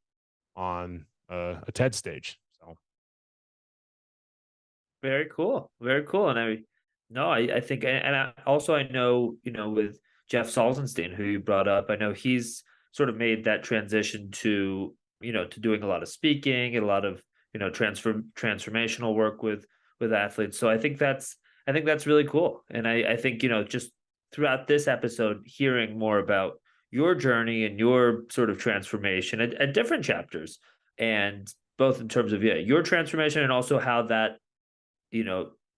on a TED stage. So Very cool. Very cool. And I think, and I know, with Jeff Salzenstein, who you brought up, I know he's sort of made that transition to, to doing a lot of speaking and a lot of, transformational work with athletes. So I think that's really cool. And I think, just throughout this episode, hearing more about your journey and your sort of transformation at different chapters, and both in terms of, your transformation, and also how that,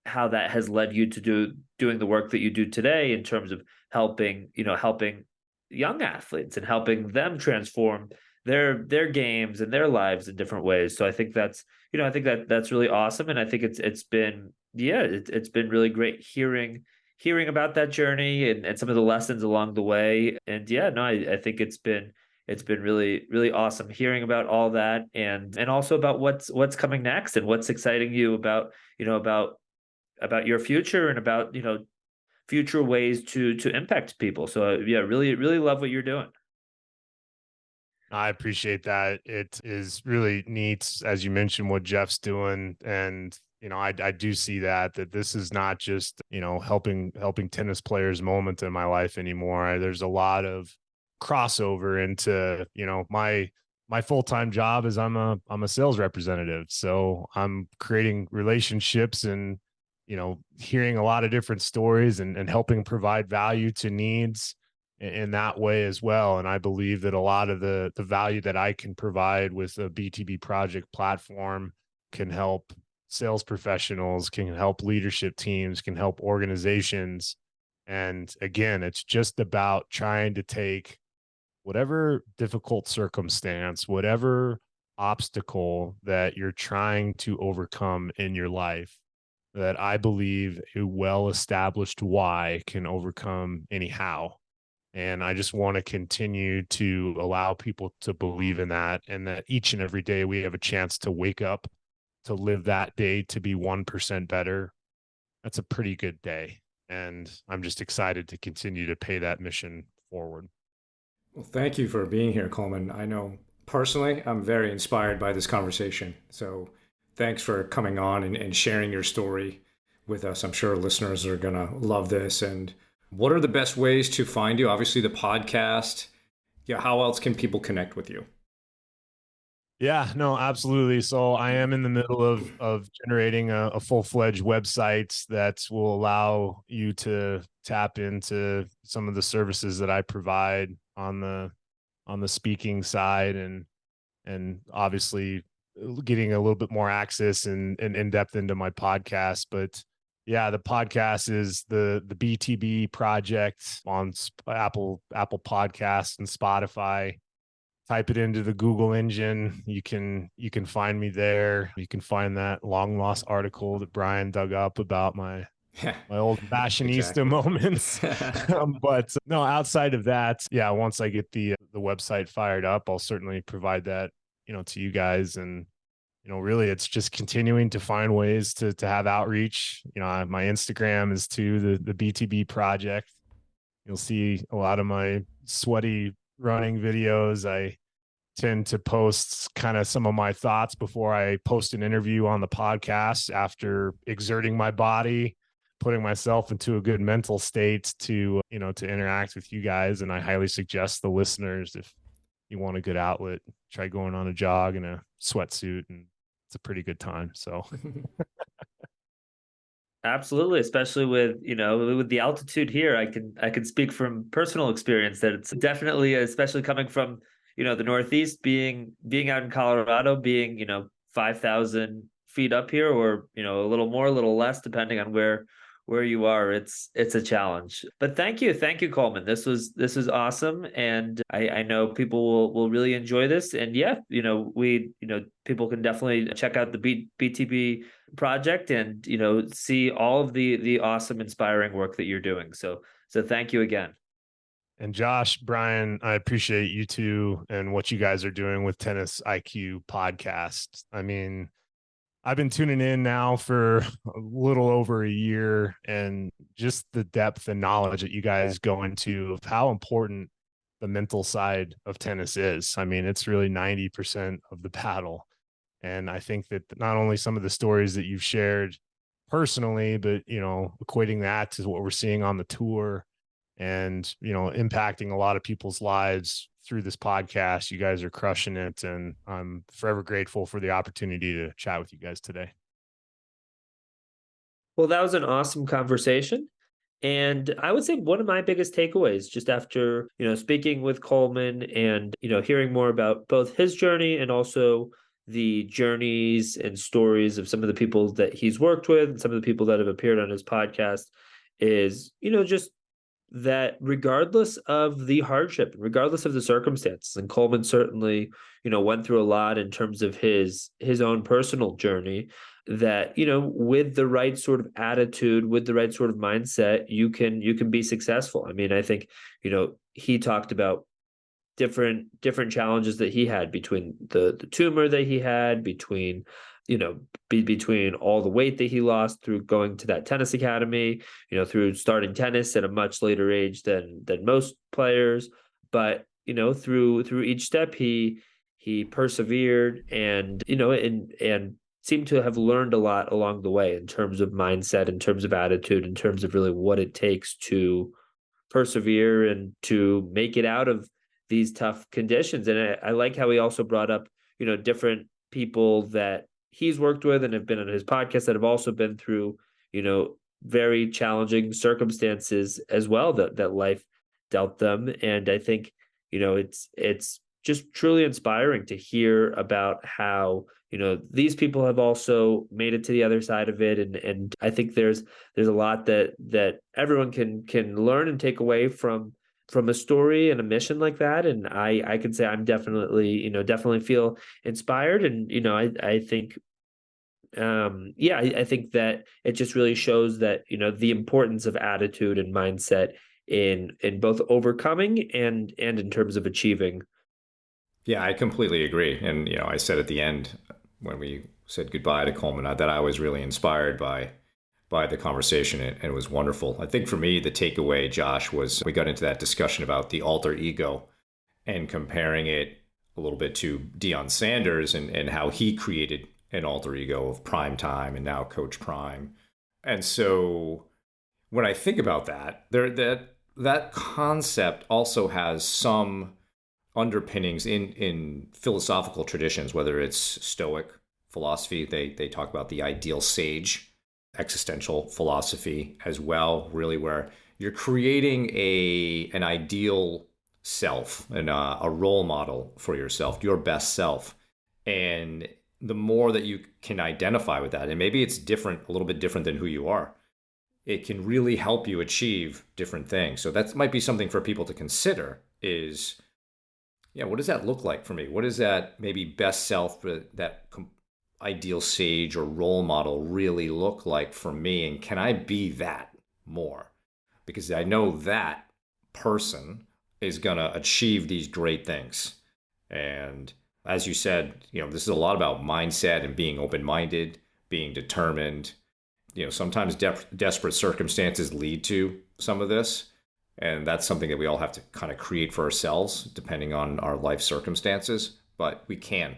how that has led you to doing the work that you do today, in terms of helping young athletes and helping them transform their games and their lives in different ways. So I think that's, that's really awesome. And I think it's been really great hearing about that journey and some of the lessons along the way. And I think it's been really, really awesome hearing about all that, and also about what's coming next, and what's exciting you about, about your future, and about, future ways to impact people. So really, really love what you're doing. I appreciate that. It is really neat, as you mentioned, what Jeff's doing. And, I do see that this is not just, helping tennis players moment in my life anymore. There's a lot of crossover into, my full-time job is I'm a sales representative. So I'm creating relationships and, hearing a lot of different stories and helping provide value to needs in that way as well. And I believe that a lot of the value that I can provide with a BTB Project platform can help sales professionals, can help leadership teams, can help organizations. And again, it's just about trying to take whatever difficult circumstance, whatever obstacle that you're trying to overcome in your life, that I believe a well-established why can overcome any how. And I just want to continue to allow people to believe in that, and that each and every day we have a chance to wake up, to live that day to be 1% better. That's a pretty good day. And I'm just excited to continue to pay that mission forward. Well, thank you for being here, Coleman. I know personally, I'm very inspired by this conversation. So thanks for coming on and sharing your story with us. I'm sure listeners are going to love this. And what are the best ways to find you? Obviously, the podcast. Yeah, how else can people connect with you? Yeah, no, absolutely. So I am in the middle of generating a full-fledged website that will allow you to tap into some of the services that I provide on the speaking side, and obviously getting a little bit more access and in depth into my podcast. But yeah, the podcast is the BTB Project on Apple Podcasts and Spotify. Type it into the Google engine. You can find me there. You can find that long lost article that Brian dug up about my old fashionista moments. But no, outside of that, yeah, once I get the website fired up, I'll certainly provide that, to you guys. And, really it's just continuing to find ways to have outreach. My Instagram is too the BTB Project. You'll see a lot of my sweaty running videos. I tend to post kind of some of my thoughts before I post an interview on the podcast, after exerting my body, putting myself into a good mental state to interact with you guys. And I highly suggest the listeners, if you want a good outlet, try going on a jog in a sweatsuit, and it's a pretty good time. So Absolutely, especially with the altitude here. I can speak from personal experience that it's definitely, especially coming from the Northeast, being out in Colorado, being 5,000 feet up here, or a little more, a little less, depending on where you are. It's a challenge. But thank you, Coleman. This was awesome, and I know people will really enjoy this. And yeah, people can definitely check out the BTB Project and see all of the awesome, inspiring work that you're doing. So thank you again. And Josh, Brian, I appreciate you too and what you guys are doing with TennisIQ Podcast. I mean, I've been tuning in now for a little over a year, and just the depth and knowledge that you guys go into of how important the mental side of tennis is. I mean, it's really 90% of the battle. And I think that not only some of the stories that you've shared personally, but, equating that to what we're seeing on the tour and, impacting a lot of people's lives through this podcast. You guys are crushing it, and I'm forever grateful for the opportunity to chat with you guys today. Well, that was an awesome conversation. And I would say one of my biggest takeaways, just after, speaking with Coleman and, hearing more about both his journey and also the journeys and stories of some of the people that he's worked with and some of the people that have appeared on his podcast, is, just that regardless of the hardship, regardless of the circumstances, and Coleman certainly, went through a lot in terms of his own personal journey, that, with the right sort of attitude, with the right sort of mindset, you can be successful. I mean, I think, he talked about different challenges that he had, between the tumor that he had, between between all the weight that he lost through going to that tennis academy, through starting tennis at a much later age than most players. But through each step, he persevered and, and seemed to have learned a lot along the way in terms of mindset, in terms of attitude, in terms of really what it takes to persevere and to make it out of these tough conditions. And I like how he also brought up, different people that he's worked with and have been on his podcast that have also been through, very challenging circumstances as well that life dealt them. And I think, it's just truly inspiring to hear about how, these people have also made it to the other side of it. And I think there's a lot that everyone can learn and take away from a story and a mission like that. And I can say I'm definitely feel inspired. And, I think, I think that it just really shows that, the importance of attitude and mindset in both overcoming and in terms of achieving. Yeah, I completely agree. And, I said at the end when we said goodbye to Coleman that I was really inspired by the conversation, and it was wonderful. I think for me, the takeaway, Josh, was we got into that discussion about the alter ego and comparing it a little bit to Deion Sanders and how he created an alter ego of Prime Time and now Coach Prime. And so when I think about that, that concept also has some underpinnings in philosophical traditions, whether it's Stoic philosophy, they talk about the ideal sage, existential philosophy as well, really where you're creating an ideal self and a role model for yourself, your best self. And the more that you can identify with that, and maybe it's different, a little bit different than who you are, it can really help you achieve different things. So that might be something for people to consider is, what does that look like for me? What is that maybe best self, that ideal sage or role model really look like for me? And can I be that more? Because I know that person is going to achieve these great things. And as you said, this is a lot about mindset and being open-minded, being determined. Sometimes desperate circumstances lead to some of this. And that's something that we all have to kind of create for ourselves, depending on our life circumstances. But we can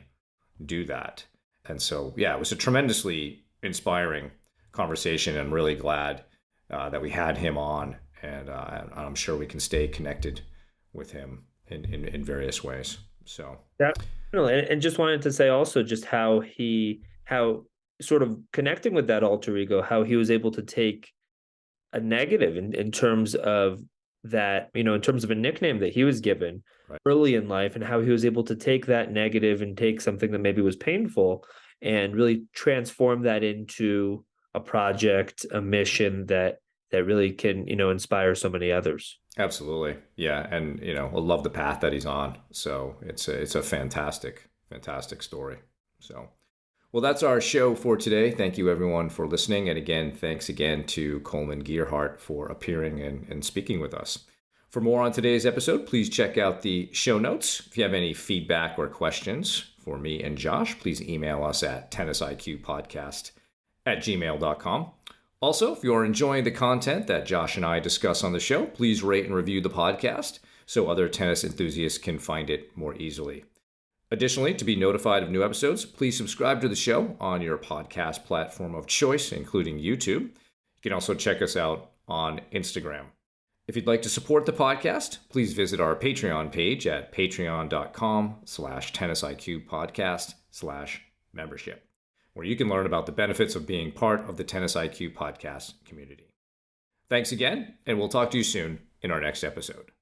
do that. And so, it was a tremendously inspiring conversation. I'm really glad that we had him on. And I'm sure we can stay connected with him in various ways. So definitely. And just wanted to say also just how sort of connecting with that alter ego, how he was able to take a negative in terms of that, in terms of a nickname that he was given early in life, and how he was able to take that negative and take something that maybe was painful and really transform that into a project, a mission that really can, inspire so many others. Absolutely. Yeah. And, I love the path that he's on. So it's a fantastic story. So, well, that's our show for today. Thank you everyone for listening. And again, thanks again to Kollman Gearhart for appearing and speaking with us. For more on today's episode, please check out the show notes. If you have any feedback or questions for me and Josh, please email us at TennisIQPodcast@gmail.com. Also, if you're enjoying the content that Josh and I discuss on the show, please rate and review the podcast so other tennis enthusiasts can find it more easily. Additionally, to be notified of new episodes, please subscribe to the show on your podcast platform of choice, including YouTube. You can also check us out on Instagram. If you'd like to support the podcast, please visit our Patreon page at patreon.com/TennisIQPodcast/membership, where you can learn about the benefits of being part of the TennisIQ podcast community. Thanks again, and we'll talk to you soon in our next episode.